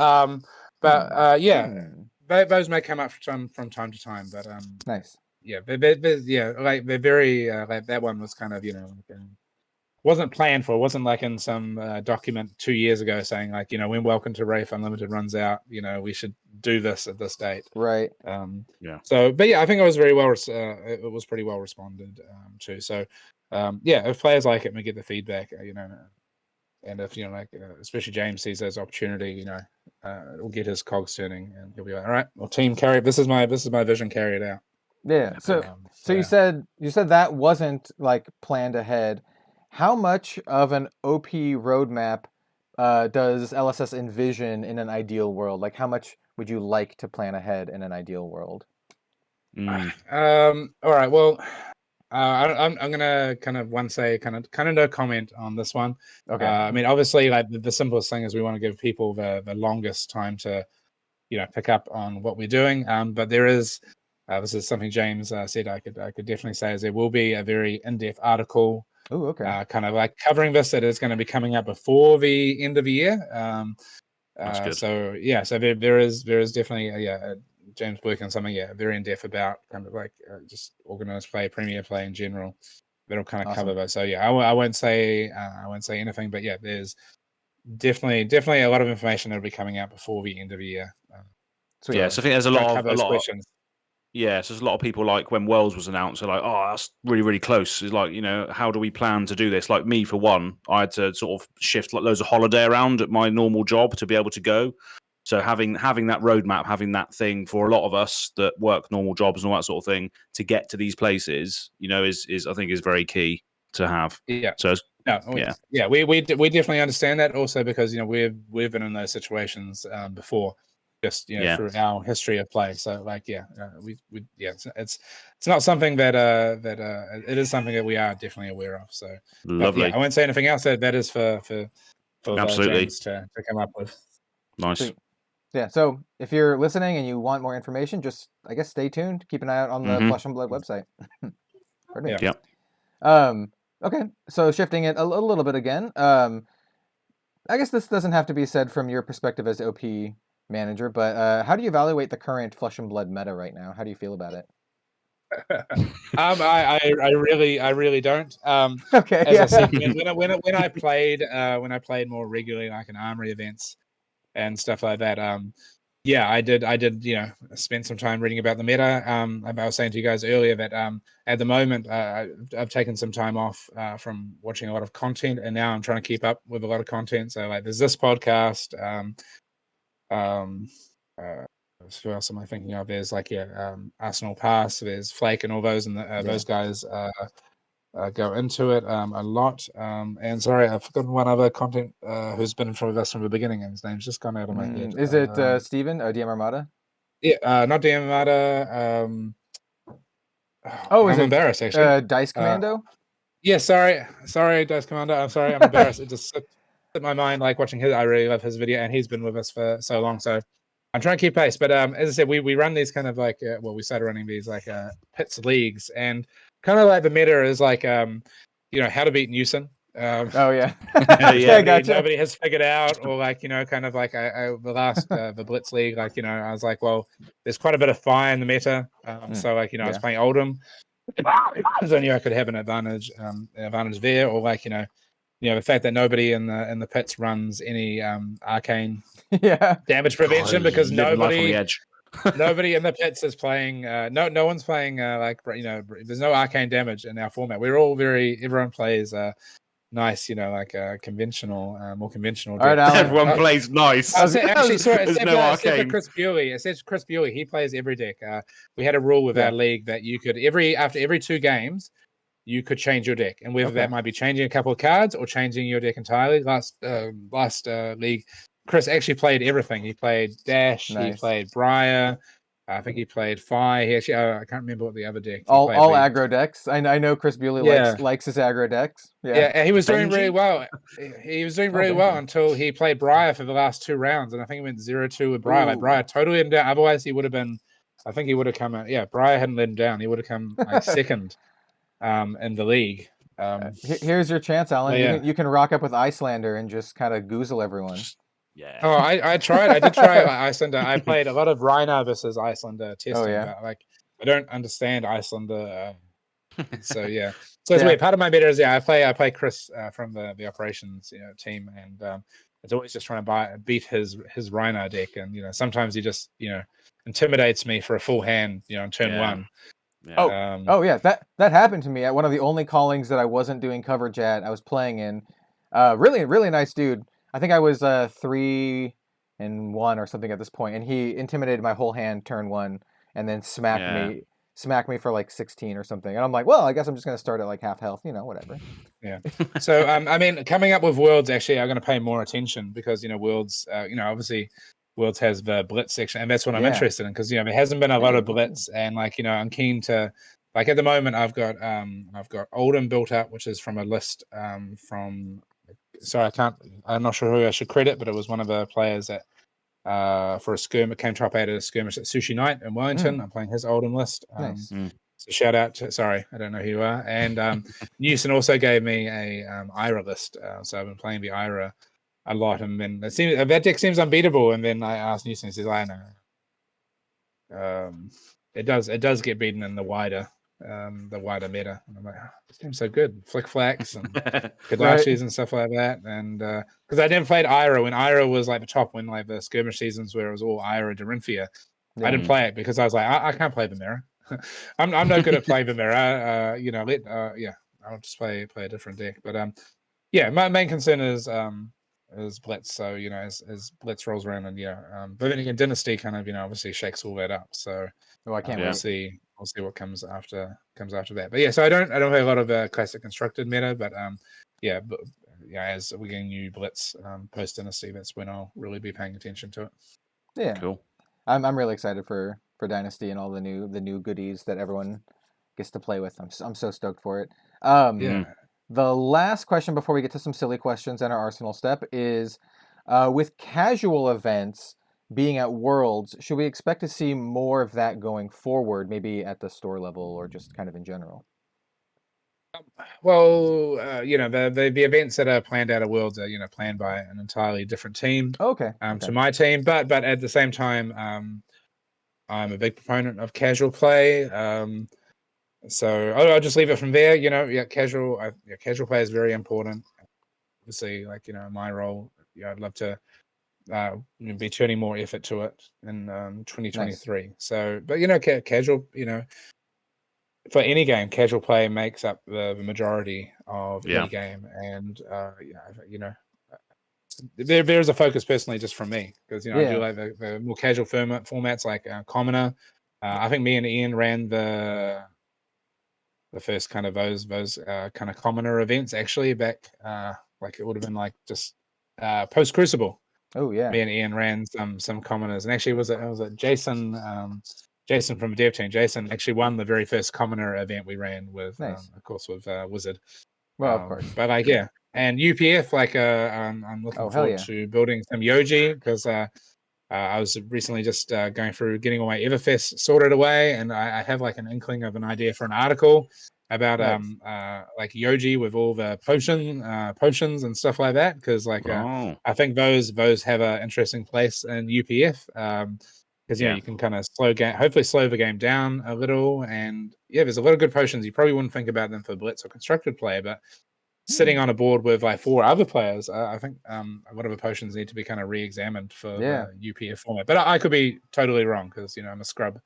[SPEAKER 3] Those may come up from time to time, but
[SPEAKER 1] nice.
[SPEAKER 3] Yeah, they're very like that one was kind of wasn't planned for. It wasn't like in some document 2 years ago saying like when Welcome to Wraith Unlimited runs out, we should do this at this date.
[SPEAKER 1] Right.
[SPEAKER 3] So, but yeah, I think it was very well. It was pretty well responded to. So, if players like it and we get the feedback, and if especially James sees those opportunity, we'll get his cogs turning, and he'll be like, all right, well, team carry. This is my vision. Carry it out.
[SPEAKER 1] Yeah. So you said that wasn't like planned ahead. How much of an OP roadmap does LSS envision in an ideal world? Like, how much would you like to plan ahead in an ideal world?
[SPEAKER 3] All right. Well, I'm gonna kind of no comment on this one.
[SPEAKER 1] Okay.
[SPEAKER 3] I mean, obviously, like the simplest thing is we want to give people the longest time to, pick up on what we're doing. But there is, this is something James said I could definitely say, is there will be a very in-depth article.
[SPEAKER 1] Oh, okay.
[SPEAKER 3] Kind of like covering this that is going to be coming up before the end of the year.
[SPEAKER 2] That's good.
[SPEAKER 3] So there is definitely James working on something very in depth about kind of like just organized play, premier play in general. That'll kind of cover those. So I won't say anything, but there's definitely a lot of information that'll be coming out before the end of the year.
[SPEAKER 2] So I think there's a lot of
[SPEAKER 3] questions.
[SPEAKER 2] Yeah, so there's a lot of people, like when Worlds was announced, they're like, oh, that's really, really close. It's like, how do we plan to do this? Like me, for one, I had to sort of shift like loads of holiday around at my normal job to be able to go. So having that roadmap, having that thing for a lot of us that work normal jobs and all that sort of thing to get to these places, is I think is very key to have.
[SPEAKER 3] Yeah.
[SPEAKER 2] So
[SPEAKER 3] we definitely understand that also because we've been in those situations before. Just through our history of play, so like it's not something that it is something that we are definitely aware of. So
[SPEAKER 2] lovely.
[SPEAKER 3] I won't say anything else. That is for
[SPEAKER 2] absolutely
[SPEAKER 3] James to come up with.
[SPEAKER 2] Nice.
[SPEAKER 1] Sweet. Yeah. So if you're listening and you want more information, just stay tuned. Keep an eye out on the Flesh and Blood website. Pardon me.
[SPEAKER 2] Yeah.
[SPEAKER 1] Okay. So shifting it a little bit again. I guess this doesn't have to be said from your perspective as OP manager, but how do you evaluate the current Flesh and Blood meta right now? How do you feel about it?
[SPEAKER 3] I really don't.
[SPEAKER 1] Okay.
[SPEAKER 3] As I said, when I played more regularly, like in armory events and stuff like that, I did spend some time reading about the meta. I was saying to you guys earlier that at the moment I've taken some time off from watching a lot of content, and now I'm trying to keep up with a lot of content. So like there's this podcast. Who else am I thinking of? There's Arsenal Pass, there's Flake and all those, and those guys go into it a lot. And sorry, I've forgotten one other content who's been in front of us from the beginning, and his name's just gone out of my head.
[SPEAKER 1] Is it Steven or DM Armada?
[SPEAKER 3] Yeah, not DM Armada.
[SPEAKER 1] I'm
[SPEAKER 3] embarrassed actually.
[SPEAKER 1] Dice Commando.
[SPEAKER 3] Yeah, sorry, Dice Commando. I'm sorry, I'm embarrassed. It just slipped in my mind, like watching his. I really love his video, and he's been with us for so long. So I'm trying to keep pace. But as I said, we run these kind of like we started running these like pits leagues, and kind of like the meta is like how to beat Newson.
[SPEAKER 1] Oh yeah,
[SPEAKER 2] Yeah,
[SPEAKER 1] gotcha.
[SPEAKER 3] Nobody has figured out, or like kind of like the last the Blitz League, like I was like, well, there's quite a bit of fire in the meta, so like I was playing Oldham, so I knew I could have an advantage there, or like the fact that nobody in the pits runs any arcane damage prevention because
[SPEAKER 2] living life on
[SPEAKER 3] nobody
[SPEAKER 2] the edge.
[SPEAKER 3] nobody in the pits is playing. No one's playing there's no arcane damage in our format. We're all everyone plays nice, like conventional, more conventional.
[SPEAKER 1] All right, Alan.
[SPEAKER 2] Everyone plays nice.
[SPEAKER 3] Actually, sorry,
[SPEAKER 2] There's
[SPEAKER 3] except
[SPEAKER 2] no
[SPEAKER 3] for
[SPEAKER 2] arcane.
[SPEAKER 3] Chris Bewley. It says Chris Bewley. He plays every deck. We had a rule with our league that you could after every 2 games, you could change your deck, and whether that might be changing a couple of cards or changing your deck entirely. Last league, Chris actually played everything. He played Dash.
[SPEAKER 1] Nice.
[SPEAKER 3] He played Briar. I think he played Fi. He actually, I can't remember what the other deck.
[SPEAKER 1] All aggro decks. I know Chris Bewley likes his aggro decks.
[SPEAKER 3] Yeah, he was doing really well. He was doing really well until he played Briar for the last 2 rounds, and I think he went 0-2 with Briar. Like Briar totally let him down. Otherwise, he would have been. I think he would have come out. Yeah, Briar hadn't let him down. He would have come like second, in the league.
[SPEAKER 1] Here's your chance, Alan. You can rock up with Icelander and just kind of goozle everyone.
[SPEAKER 2] Yeah.
[SPEAKER 3] Oh, I tried. I did try Icelander. I played a lot of Rhino versus Icelander testing. But like I don't understand Icelander. So yeah. So it's weird. Part of my meta is I play Chris from the operations team, and it's always just trying to beat his Rhino deck, and sometimes he just intimidates me for a full hand on turn 1.
[SPEAKER 1] Yeah. That happened to me at one of the only callings that I wasn't doing coverage at. I was playing in. Really nice dude. I think I was 3-1 or something at this point, and he intimidated my whole hand turn 1, and then smacked me for like 16 or something. And I'm like, well, I guess I'm just gonna start at like half health, whatever.
[SPEAKER 3] Yeah. So I mean, coming up with Worlds, actually, I'm going to pay more attention because Worlds, obviously, Worlds has the Blitz section, and that's what I'm interested in because there hasn't been a lot of Blitz, and like I'm keen to. Like at the moment, I've got Oldham built up, which is from a list from. Sorry, I'm not sure who I should credit, but it was one of the players that for a skirmish came top 8 at a skirmish at Sushi Night in Wellington. I'm playing his Oldham list.
[SPEAKER 1] Nice.
[SPEAKER 3] So shout out to I don't know who you are. And Newson also gave me a Ira list. So I've been playing the Ira a lot, and then that deck seems unbeatable. And then I asked Newson, he says, I know. It does get beaten in the wider meta. And I'm like, it seems so good. Flick Flacks and Kadachis and stuff like that. And because I never played Ira when Ira was like the top, when like the skirmish seasons where it was all Ira Dorinthia. I didn't play it because I was like, I can't play the mirror. I'm no good at playing the mirror. I'll just play a different deck. But my main concern is Blitz. So as Blitz rolls around, and but then again, Dynasty kind of obviously shakes all that up. So
[SPEAKER 1] I can't wait.
[SPEAKER 3] We'll see what comes after that. But so I don't play a lot of classic constructed meta, but as we're getting new Blitz post Dynasty, that's when I'll really be paying attention to it.
[SPEAKER 1] Yeah,
[SPEAKER 2] cool.
[SPEAKER 1] I'm really excited for Dynasty and all the new goodies that everyone gets to play with. I'm so stoked for it. The last question before we get to some silly questions and our Arsenal step is, with casual events being at Worlds, should we expect to see more of that going forward, maybe at the store level or just kind of in general?
[SPEAKER 3] Well, the events that are planned out of Worlds are planned by an entirely different team.
[SPEAKER 1] Okay.
[SPEAKER 3] To my team, but at the same time, I'm a big proponent of casual play. So I'll just leave it from there. Casual play is very important. Obviously, like my role, I'd love to be turning more effort to it in 2023. Nice. So, but casual, for any game, casual play makes up the majority of any game, and there's a focus personally just from me because I do like the more casual formats like Commoner. I think me and Ian ran the first kind of those kind of Commoner events actually back like it would have been like just post Crucible.
[SPEAKER 1] Oh yeah.
[SPEAKER 3] Me and Ian ran some Commoners, and actually it was Jason from the dev team. Jason actually won the very first Commoner event we ran with, of course, with Wizard.
[SPEAKER 1] Well, of course.
[SPEAKER 3] But like and UPF, like I'm looking forward to building some Yoji because I was recently just going through getting all my Everfest sorted away, and I have like an inkling of an idea for an article. about
[SPEAKER 1] Nice.
[SPEAKER 3] like Yoji with all the potions and stuff like that, because like
[SPEAKER 2] Oh,
[SPEAKER 3] I think those have an interesting place in UPF, because
[SPEAKER 2] yeah.
[SPEAKER 3] you can kind of hopefully slow the game down a little, and there's a lot of good potions. You probably wouldn't think about them for blitz or constructed play, but sitting on a board with like 4 other players, I think a lot of the potions need to be kind of re-examined for the UPF format. But I could be totally wrong, because I'm a scrub.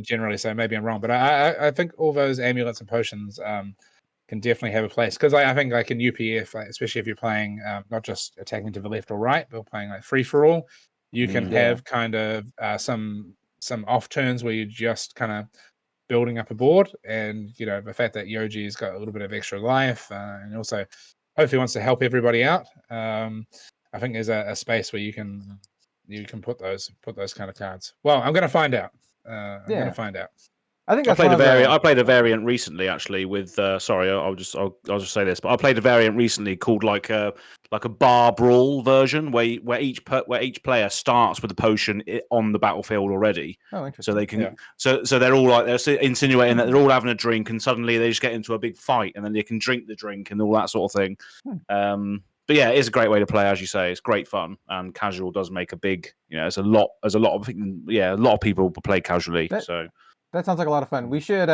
[SPEAKER 3] Generally, so maybe I'm wrong, but I think all those amulets and potions can definitely have a place, because I think like in UPF, like, especially if you're playing not just attacking to the left or right, but playing like free for all, you can have kind of some off turns where you're just kind of building up a board, and the fact that Yoji's got a little bit of extra life, and also hopefully wants to help everybody out. I think there's a space where you can put those kind of cards. Well, I'm going to find out. I'm going to find out.
[SPEAKER 1] I think
[SPEAKER 2] I
[SPEAKER 1] that's
[SPEAKER 2] played
[SPEAKER 1] one
[SPEAKER 2] a
[SPEAKER 1] of the...
[SPEAKER 2] variant. I played a variant recently, actually. With sorry, I'll just say this, but I played a variant recently called like a bar brawl version, where each player starts with a potion on the battlefield already.
[SPEAKER 1] Oh, interesting.
[SPEAKER 2] So they can so they're all like they're insinuating that they're all having a drink, and suddenly they just get into a big fight, and then they can drink the drink and all that sort of thing. But yeah, it is a great way to play, as you say. It's great fun, and casual does make a big. There's a lot of a lot of people play casually.
[SPEAKER 1] That sounds like a lot of fun. We should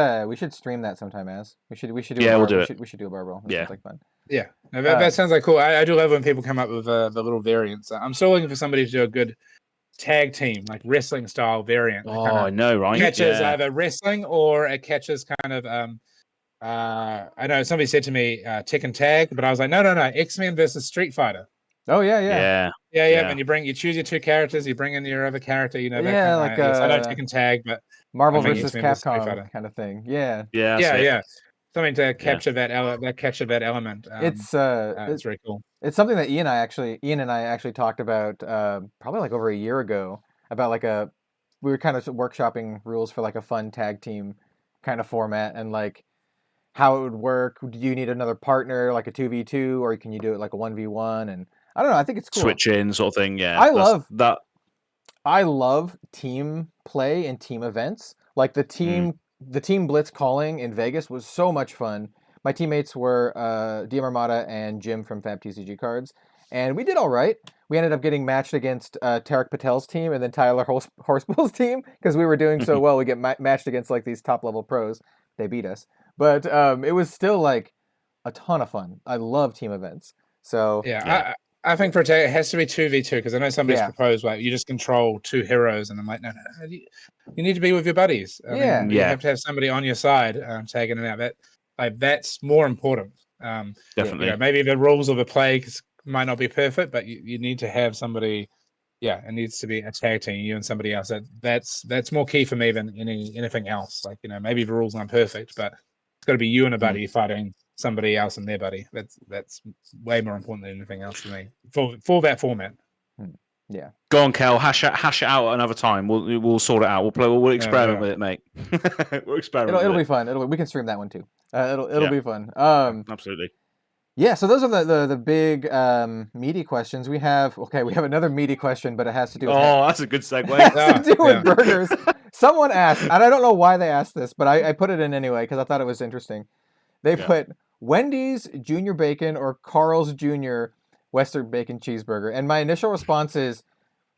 [SPEAKER 1] stream that sometime, we should do
[SPEAKER 2] we'll do it.
[SPEAKER 1] We should do a bar roll. That sounds like fun.
[SPEAKER 3] Yeah, no, that sounds like cool. I do love when people come up with the little variants. I'm still looking for somebody to do a good tag team, like wrestling style variant.
[SPEAKER 2] Oh, I know, right?
[SPEAKER 3] Catches either wrestling or it catches kind of I know somebody said to me Tekken tag, but I was like, no, X-Men versus Street Fighter.
[SPEAKER 1] Oh yeah.
[SPEAKER 3] And you choose your 2 characters, you bring in your other character,
[SPEAKER 1] like yes,
[SPEAKER 3] I know Tekken tag, but
[SPEAKER 1] Marvel versus Capcom kind of thing.
[SPEAKER 3] Yeah. Something to capture that element.
[SPEAKER 1] It's
[SPEAKER 3] very cool.
[SPEAKER 1] It's something that Ian and I actually talked about probably like over a year ago, about like we were kind of workshopping rules for like a fun tag team kind of format, and like how it would work. Do you need another partner, like a 2v2, or can you do it like a 1v1? And I don't know, I think it's cool.
[SPEAKER 2] Switch in sort of thing, yeah.
[SPEAKER 1] I love team play and team events. Like the team blitz calling in Vegas was so much fun. My teammates were DM Armada and Jim from FAB TCG Cards, and we did all right. We ended up getting matched against Tarek Patel's team and then Tyler Horspool's team, because we were doing so well. We get matched against like these top level pros. They beat us, but it was still like a ton of fun. I love team events. So
[SPEAKER 3] I think for it has to be 2v2, because I know somebody's proposed like you just control 2 heroes, and I'm like, no, you need to be with your buddies. You have to have somebody on your side tagging it out. That's more important.
[SPEAKER 2] Definitely.
[SPEAKER 3] Maybe the rules of the play might not be perfect, but you need to have somebody. Yeah, it needs to be a tag team, you and somebody else. That's more key for me than anything else. Like maybe the rules aren't perfect, but it's got to be you and a buddy fighting somebody else and their buddy. That's way more important than anything else to me for that format.
[SPEAKER 1] Yeah.
[SPEAKER 2] Go on, Kel. Hash it out another time. We'll sort it out. We'll experiment with it, mate. We'll experiment.
[SPEAKER 1] It'll be fun. We can stream that one too. It'll be fun.
[SPEAKER 2] Absolutely.
[SPEAKER 1] Yeah. So those are the big meaty questions we have. Okay, we have another meaty question, but it has to do with
[SPEAKER 2] that's a good segue.
[SPEAKER 1] It has to do with burgers. Someone asked, and I don't know why they asked this, but I put it in anyway because I thought it was interesting. They put Wendy's Junior Bacon or Carl's Jr. Western Bacon Cheeseburger. And my initial response is,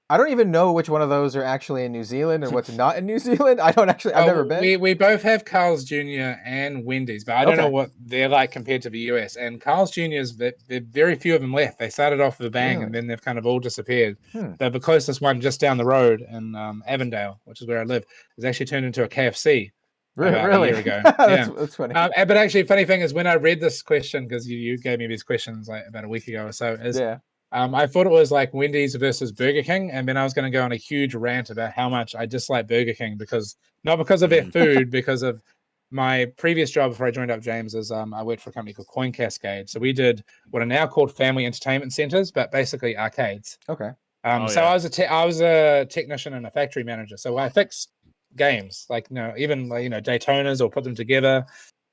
[SPEAKER 1] I don't even know which one of those are actually in New Zealand and what's not in New Zealand. I've never been.
[SPEAKER 3] We both have Carl's Jr. and Wendy's, but I don't know what they're like compared to the US. And Carl's Jr.'s, there are very few of them left. They started off with a bang, and then they've kind of all disappeared. The closest one just down the road in Avondale, which is where I live, has actually turned into a KFC.
[SPEAKER 1] Really?
[SPEAKER 3] A year ago.
[SPEAKER 1] That's funny.
[SPEAKER 3] But actually, funny thing is, when I read this question, because you gave me these questions like about a week ago or so, I thought it was like Wendy's versus Burger King, and then I was going to go on a huge rant about how much I dislike Burger King, not because of their food, because of my previous job before I joined up James. I worked for a company called Coin Cascade, so we did what are now called family entertainment centers, but basically arcades.
[SPEAKER 1] Okay.
[SPEAKER 3] I was a technician and a factory manager, so I fixed games like even Daytonas or put them together,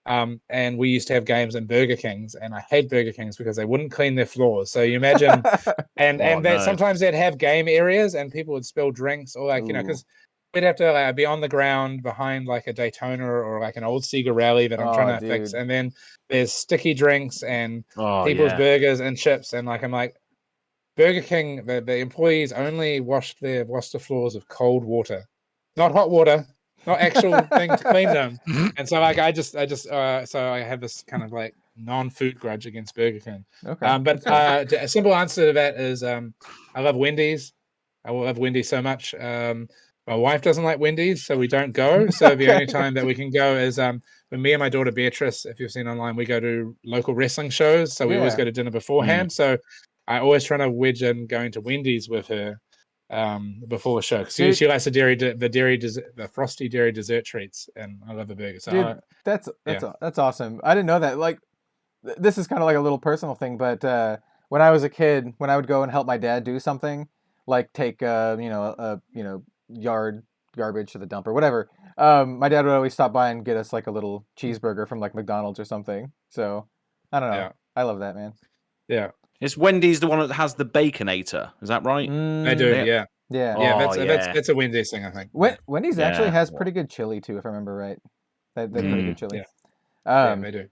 [SPEAKER 3] and we used to have games in Burger Kings, and I hate Burger Kings because they wouldn't clean their floors. So you imagine sometimes they'd have game areas and people would spill drinks, or because we'd have to be on the ground behind like a Daytona or like an old Sega Rally that I'm trying to fix,
[SPEAKER 1] dude.
[SPEAKER 3] and then there's sticky drinks and
[SPEAKER 2] Oh,
[SPEAKER 3] people's
[SPEAKER 2] yeah.
[SPEAKER 3] burgers and chips, and like I'm like, Burger King, the employees only wash the floors with cold water, not hot water, not actual thing to clean them. And so like I just so I have this kind of like non-food grudge against Burger King.
[SPEAKER 1] Okay.
[SPEAKER 3] But a simple answer to that is I love Wendy's. I love Wendy's so much. My wife doesn't like Wendy's, so we don't go. So the only time that we can go is when me and my daughter Beatrice, if you've seen online, we go to local wrestling shows. So we always go to dinner beforehand. So I always try to wedge in going to Wendy's with her before the show. Because she likes the frosty dairy dessert treats, and I love the burger. So
[SPEAKER 1] dude, that's awesome. I didn't know that. Like, this is kind of like a little personal thing, but when I was a kid, when I would go and help my dad do something, like take yard garbage to the dump or whatever, my dad would always stop by and get us like a little cheeseburger from like McDonald's or something. So I don't know.
[SPEAKER 3] Yeah.
[SPEAKER 1] I love that, man.
[SPEAKER 3] Yeah.
[SPEAKER 2] Is Wendy's the one that has the Baconator? Is that right?
[SPEAKER 3] I do. Yeah.
[SPEAKER 1] Yeah.
[SPEAKER 3] Yeah. That's a Wendy's thing, I think.
[SPEAKER 1] Wendy's actually has pretty good chili too, if I remember right. They're pretty good chili.
[SPEAKER 3] Yeah, they do.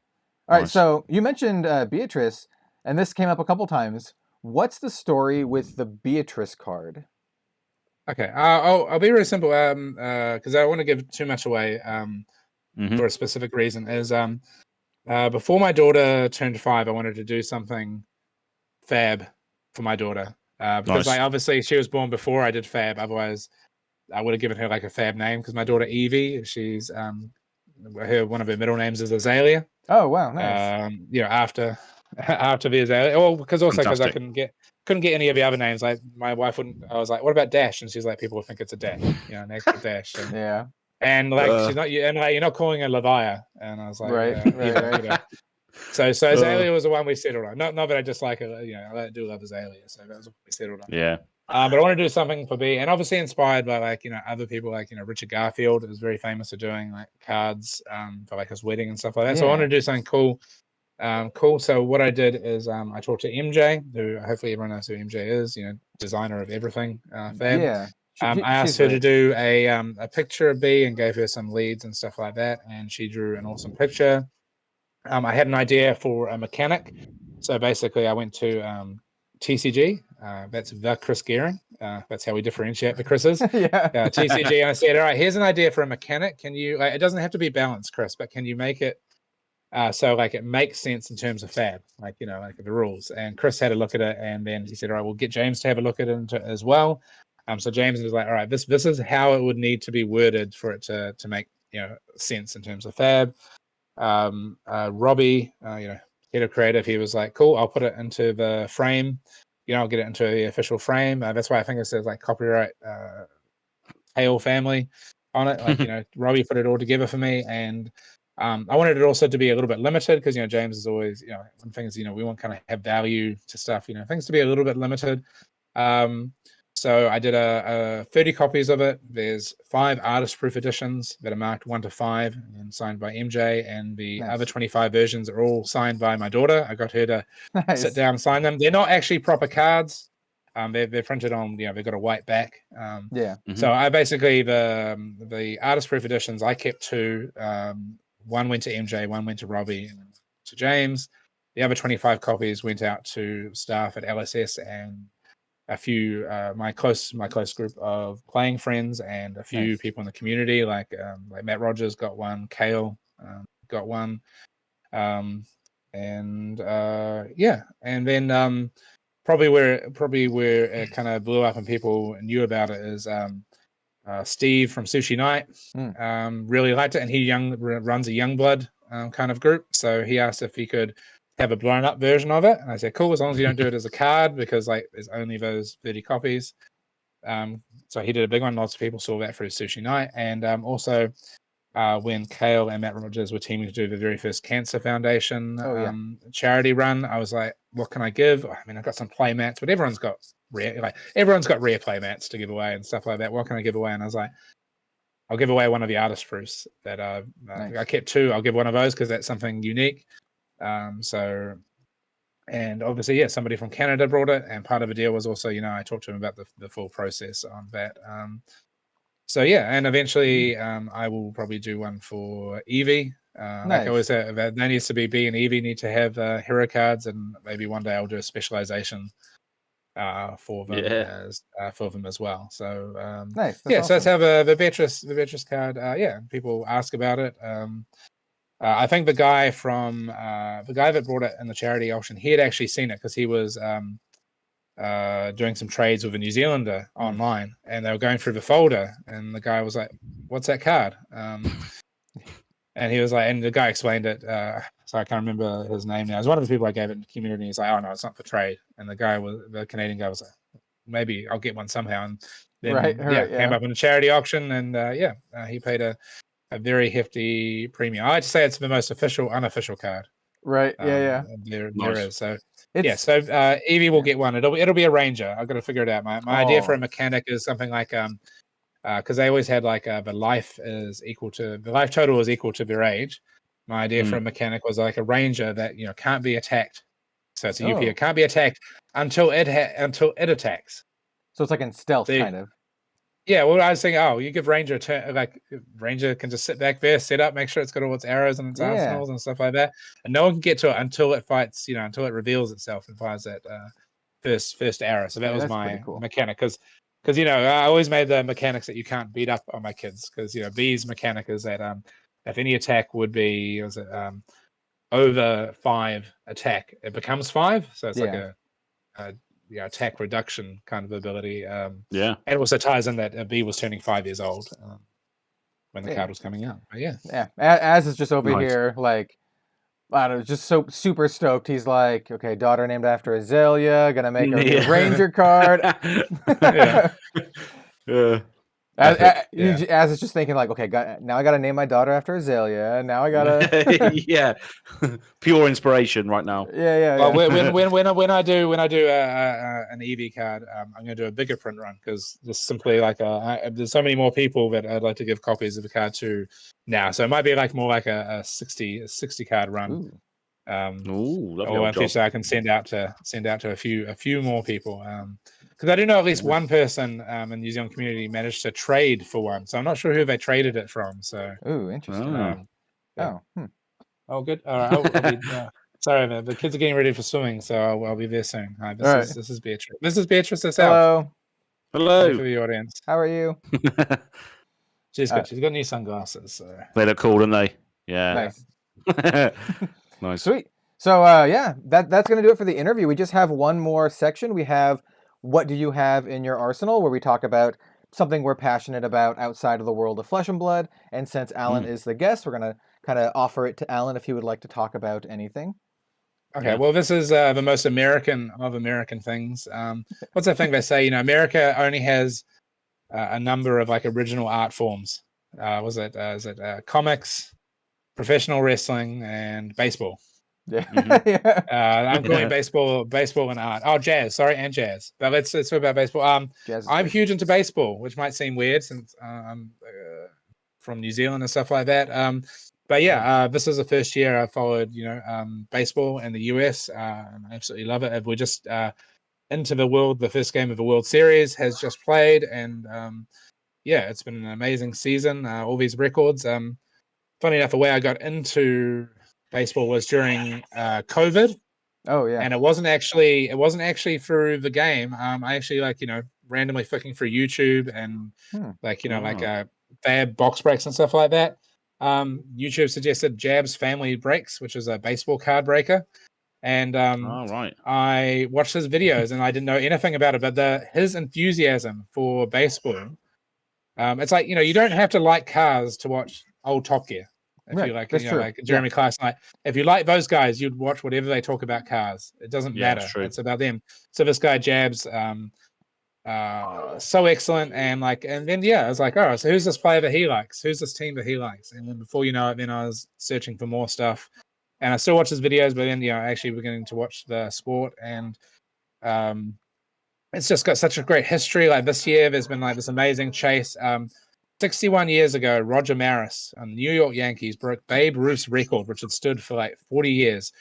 [SPEAKER 1] All right, so you mentioned Beatrice, and this came up a couple times. What's the story with the Beatrice card?
[SPEAKER 3] Okay, I'll be really simple. Because I don't want to give too much away. For a specific reason is before my daughter turned 5, I wanted to do something FAB for my daughter. Because like obviously she was born before I did FAB. Otherwise, I would have given her like a FAB name. Because my daughter Evie, she's one of her middle names is Azalea.
[SPEAKER 1] Oh wow, nice.
[SPEAKER 3] After the Azalea. Well, because I couldn't get any of the other names. Like my wife wouldn't. I was like, "What about Dash?" And she's like, "People would think it's a Dash, an extra Dash." And,
[SPEAKER 1] yeah.
[SPEAKER 3] And like she's not, and like you're not calling her Levia. And I was like,
[SPEAKER 1] right.
[SPEAKER 3] So Azalea was the one we settled on. Not that I just like her. I do love Azalea, so that was what we settled on.
[SPEAKER 2] Yeah.
[SPEAKER 3] But I want to do something for B, and obviously inspired by like other people like Richard Garfield is very famous for doing like cards for like his wedding and stuff like that. So I wanted to do something cool. So what I did is I talked to MJ, who hopefully everyone knows who MJ is. Designer of everything. Fab.
[SPEAKER 1] Yeah.
[SPEAKER 3] I asked her to do a picture of B and gave her some leads and stuff like that, and she drew an awesome picture. I had an idea for a mechanic, so basically I went to TCG. That's the Chris Goarin. That's how we differentiate the Chris's. TCG. And I said, all right, here's an idea for a mechanic. Can you? It doesn't have to be balanced, Chris, but can you make it so like it makes sense in terms of FAB, like like the rules? And Chris had a look at it, and then he said, all right, we'll get James to have a look at it as well. So James was like, all right, this is how it would need to be worded for it to make sense in terms of FAB. Robbie, head of creative, he was like, cool, I'll put it into the frame. I'll get it into the official frame. That's why I think it says like copyright Hale family on it. Like Robbie put it all together for me, and I wanted it also to be a little bit limited because James is always one thing is we want kind of have value to stuff. Things to be a little bit limited. So I did 30 copies of it. There's 5 artist proof editions that are marked 1 to 5 and signed by MJ, and the other 25 versions are all signed by my daughter. I got her to sit down and sign them. They're not actually proper cards. They're printed on, they've got a white back. So I basically the artist proof editions, I kept 2. One went to MJ, one went to Robbie, and to James. The other 25 copies went out to staff at LSS and a few my close group of playing friends and a few people in the community, like Matt Rogers got one, Kale got one, and then probably where it kind of blew up and people knew about it is Steve from Sushi Night really liked it, and he runs a Youngblood kind of group, so he asked if he could have a blown up version of it, and I said cool, as long as you don't do it as a card, because like there's only those 30 copies. So he did a big one. Lots of people saw that through Sushi Night, and also when Kale and Matt Rogers were teaming to do the very first Cancer Foundation charity run, I was like, what can I give? I mean, I've got some play mats, but everyone's got rare play mats to give away and stuff like that. What can I give away? And I was like, I'll give away one of the artist proofs that I kept 2. I'll give one of those because that's something unique. And obviously, somebody from Canada brought it, and part of the deal was also, I talked to him about the full process on that. So yeah, and eventually I will probably do one for Eevee. Like I always say, there needs to be B and Eevee need to have hero cards, and maybe one day I'll do a specialization for them as well. So
[SPEAKER 1] Nice. That's
[SPEAKER 3] yeah,
[SPEAKER 1] awesome.
[SPEAKER 3] so let's have the Beatrice card. Yeah, people ask about it. I think the guy that brought it in the charity auction, he had actually seen it because he was doing some trades with a New Zealander online, and they were going through the folder, and the guy was like, "What's that card?" And he was like, and the guy explained it. So I can't remember his name now. It was one of the people I gave it in the community. He's like, "Oh no, it's not for trade." And the Canadian guy was like, "Maybe I'll get one somehow." And then came up in a charity auction, and he paid a very hefty premium. I like to say it's the most unofficial card.
[SPEAKER 1] Right. There
[SPEAKER 3] is. So so Eevee will get one. It'll be a ranger. I've got to figure it out. My idea for a mechanic is something like because they always had like the life total is equal to their age. My idea for a mechanic was like a ranger that can't be attacked. So it's a UP. It can't be attacked until it attacks.
[SPEAKER 1] So it's like in stealth kind of.
[SPEAKER 3] Yeah, well, I was thinking, you give Ranger a turn, like Ranger can just sit back there, set up, make sure it's got all its arrows and its arsenals and stuff like that, and no one can get to it until it fights, until it reveals itself and fires that first arrow. So that was my mechanic, because I always made the mechanics that you can't beat up on my kids, because B's mechanic is that if any attack would be over 5 attack, it becomes 5, so it's like a attack reduction kind of ability. And it also ties in that B was turning 5 years old when the card was coming out. But
[SPEAKER 1] Az is just over here, like, I don't know, just so super stoked. He's like, okay, daughter named after Azalea, gonna make a new Ranger card. Az is just thinking like, okay, now I gotta name my daughter after Azalea. Now I gotta
[SPEAKER 2] pure inspiration right now.
[SPEAKER 3] Well, when I do an Eevee card, I'm gonna do a bigger print run, because just simply like there's so many more people that I'd like to give copies of the card to now. So it might be like more like a 60 card run. Or in future I can send out to a few more people. Because I do know at least one person in the New Zealand community managed to trade for one, so I'm not sure who they traded it from. So,
[SPEAKER 1] interesting.
[SPEAKER 3] Oh, good. All right, I'll be, sorry, the kids are getting ready for swimming, so I'll be there soon. Hi, this is Beatrice. This is Beatrice herself.
[SPEAKER 2] Hello.
[SPEAKER 3] For the audience.
[SPEAKER 1] How are you?
[SPEAKER 3] She's good. She's got new sunglasses. So.
[SPEAKER 2] They look cool, don't they? Yeah.
[SPEAKER 1] Nice.
[SPEAKER 2] Nice.
[SPEAKER 1] Sweet. So that's gonna do it for the interview. We just have one more section. We have what do you have in your arsenal, where we talk about something we're passionate about outside of the world of Flesh and Blood. And since Alan is the guest, we're gonna kind of offer it to Alan if he would like to talk about anything.
[SPEAKER 3] Okay, well, this is the most American of American things. What's that thing they say? America only has a number of like original art forms. Is it comics, professional wrestling, and baseball? I'm calling baseball and art. Oh, jazz. Sorry, and jazz. But let's talk about baseball. I'm huge into baseball, which might seem weird since I'm from New Zealand and stuff like that. But this is the first year I followed, baseball in the US. I absolutely love it. We're just into the first game of the World Series has just played, and it's been an amazing season. All these records. Funny enough, the way I got into baseball was during COVID.
[SPEAKER 1] Oh yeah.
[SPEAKER 3] And it wasn't actually through the game. I actually randomly flicking through YouTube and FAB box breaks and stuff like that. YouTube suggested Jab's Family Breaks, which is a baseball card breaker. And I watched his videos, and I didn't know anything about it, but his enthusiasm for baseball, it's like, you don't have to like cars to watch old Top Gear. If you like, like Jeremy Clarkson, like if you like those guys, you'd watch whatever they talk about cars. It doesn't matter. It's about them. So this guy Jab's so excellent, and then I was like, so who's this player that he likes? Who's this team that he likes? And then before you know it, then I was searching for more stuff, and I still watch his videos, but then actually beginning to watch the sport, and it's just got such a great history. Like this year, there's been like this amazing chase. 61 years ago, Roger Maris on the New York Yankees broke Babe Ruth's record, which had stood for like 40 years,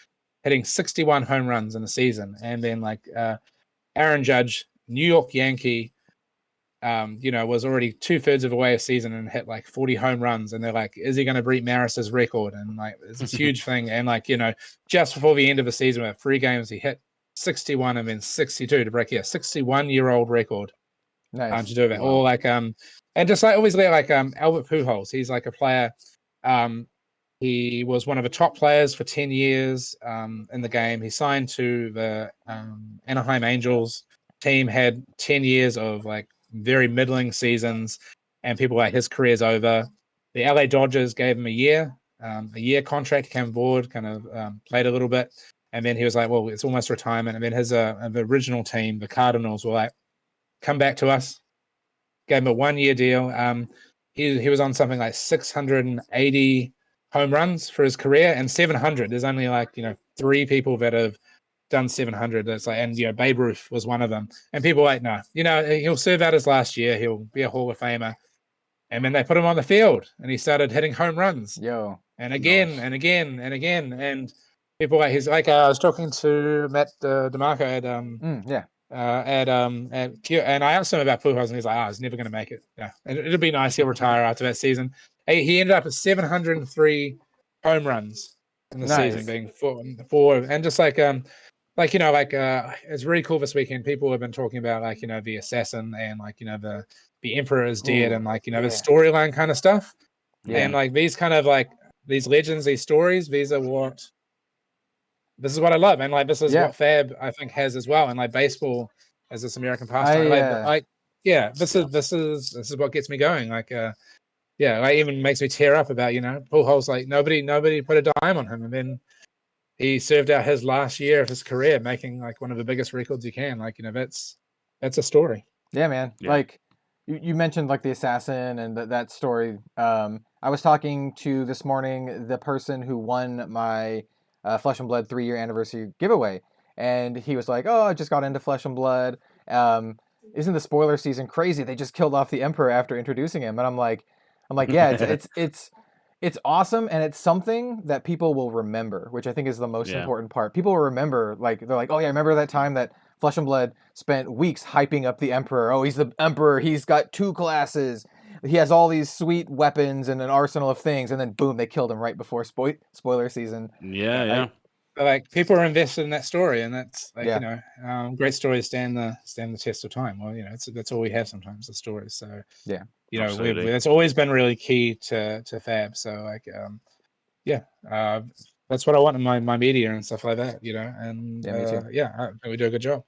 [SPEAKER 3] hitting 61 home runs in a season. And then Aaron Judge, New York Yankee, was already 2/3 of the way a season and hit like 40 home runs. And they're like, is he going to beat Maris's record? And like, it's this huge thing. And like, just before the end of the season, with 3 games, he hit 61 and then 62 to break 61-year-old record.
[SPEAKER 1] Nice.
[SPEAKER 3] To do that. Wow. Or like, and just like obviously like Albert Pujols, he's like a player. He was one of the top players for 10 years in the game. He signed to the Anaheim Angels team, had 10 years of like very middling seasons, and people like his career's over. The LA Dodgers gave him a year contract, came aboard, kind of played a little bit, and then he was like, well, it's almost retirement. And then his the original team, the Cardinals, were like, come back to us. Gave him a 1-year deal. He was on something like 680 home runs for his career, and 700. There's only like 3 people that have done 700. That's like, and Babe Ruth was one of them. And people were like, no, he'll serve out his last year. He'll be a Hall of Famer. And then they put him on the field, and he started hitting home runs. And again, nice. and again, and again. And people were like, he's like, I was talking to Matt DeMarco at Q, and I asked him about Pujols, and he's like, he's never going to make it. Yeah, and it'll be nice. He'll retire after that season. He ended up at 703 home runs in the season, being four, and just it's really cool this weekend. People have been talking about the assassin and the emperor is dead. Ooh, and the storyline kind of stuff. And these kind of these legends, these stories, this is what I love, and this is what FAB I think has as well, and baseball as this American pastime. This is what gets me going. It even makes me tear up about Pujols. Nobody put a dime on him, and then he served out his last year of his career, making one of the biggest records you can. That's a story.
[SPEAKER 1] Yeah, man. Yeah. You mentioned the assassin and that story. I was talking to this morning the person who won my Flesh and Blood 3-year anniversary giveaway, and he was like, "Oh, I just got into Flesh and Blood. Isn't the spoiler season crazy? They just killed off the Emperor after introducing him." And I'm like, yeah, it's awesome, and it's something that people will remember, which I think is the most important part. People will remember, they're like, "Oh yeah, I remember that time that Flesh and Blood spent weeks hyping up the Emperor. Oh, he's the Emperor. He's got 2 classes. He has all these sweet weapons and an arsenal of things," and then boom, they killed him right before spoiler season.
[SPEAKER 2] Yeah.
[SPEAKER 3] People are invested in that story, and that's great stories stand the test of time. Well, that's all we have sometimes, the stories. So that's always been really key to FAB. So that's what I want in my media and stuff like that. And
[SPEAKER 1] me too.
[SPEAKER 3] I think we do a good job.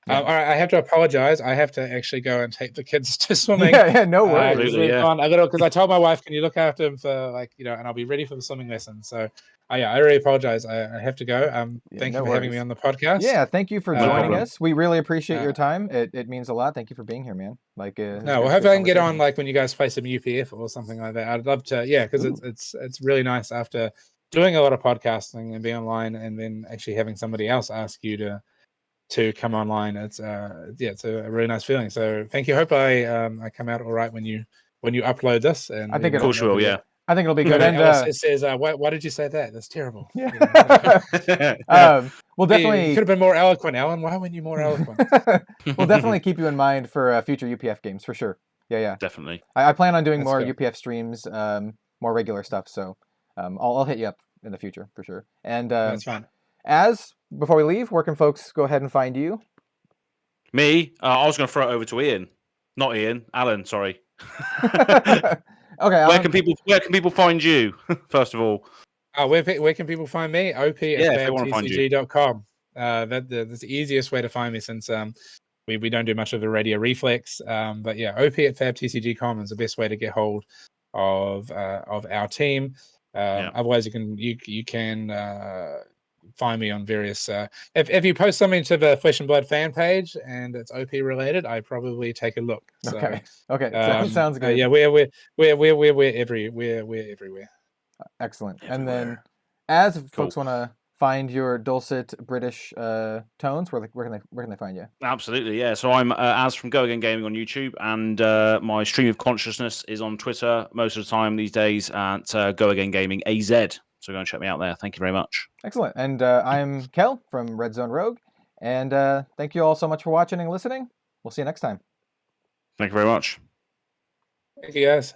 [SPEAKER 3] All right, I have to apologize. I have to actually go and take the kids to swimming.
[SPEAKER 1] No worries.
[SPEAKER 3] Because I told my wife, "Can you look after them for and I'll be ready for the swimming lesson." So, I really apologize. I have to go. Thank you for having me on the podcast.
[SPEAKER 1] Yeah, thank you for joining us. We really appreciate your time. It means a lot. Thank you for being here, man.
[SPEAKER 3] Well, hope I can get on when you guys play some UPF or something like that. I'd love to. Yeah, because it's really nice after doing a lot of podcasting and being online, and then actually having somebody else ask you to come online. It's a really nice feeling. So thank you. Hope I come out all right when you upload this. And
[SPEAKER 1] I think
[SPEAKER 2] it'll will. Yeah,
[SPEAKER 1] I think it'll be good. And
[SPEAKER 3] it says, why did you say that? That's terrible.
[SPEAKER 1] Yeah. We'll definitely
[SPEAKER 3] you could have been more eloquent, Alan. Why weren't you more eloquent?
[SPEAKER 1] We'll definitely keep you in mind for future UPF games for sure. Yeah.
[SPEAKER 2] Definitely.
[SPEAKER 1] I plan on doing more UPF streams, more regular stuff. So I'll hit you up in the future for sure. And
[SPEAKER 3] that's fine.
[SPEAKER 1] Before we leave, where can folks go ahead and find you?
[SPEAKER 2] Me? I was going to throw it over to Ian. Not Ian. Alan, sorry.
[SPEAKER 1] Okay. Alan.
[SPEAKER 2] Where can people find you, first of all?
[SPEAKER 3] Where can people find me? op@fabtcg.com. That's the easiest way to find me, since we don't do much of the radio reflex. But op@fabtcg.com is the best way to get hold of our team. Otherwise, you can find me on various if you post something to the Flesh and Blood fan page and it's OP related, I probably take a look. So,
[SPEAKER 1] okay. Sounds good.
[SPEAKER 3] We're everywhere.
[SPEAKER 1] Excellent. And then as folks want to find your dulcet British tones, where can they find you?
[SPEAKER 2] Absolutely, yeah. So I'm Az from Go Again Gaming on YouTube, and my Stream of Consciousness is on Twitter most of the time these days at Go Again Gaming AZ. So go and check me out there. Thank you very much.
[SPEAKER 1] Excellent. And I'm Kel from Red Zone Rogue. And thank you all so much for watching and listening. We'll see you next time.
[SPEAKER 2] Thank you very much.
[SPEAKER 3] Thank you, guys.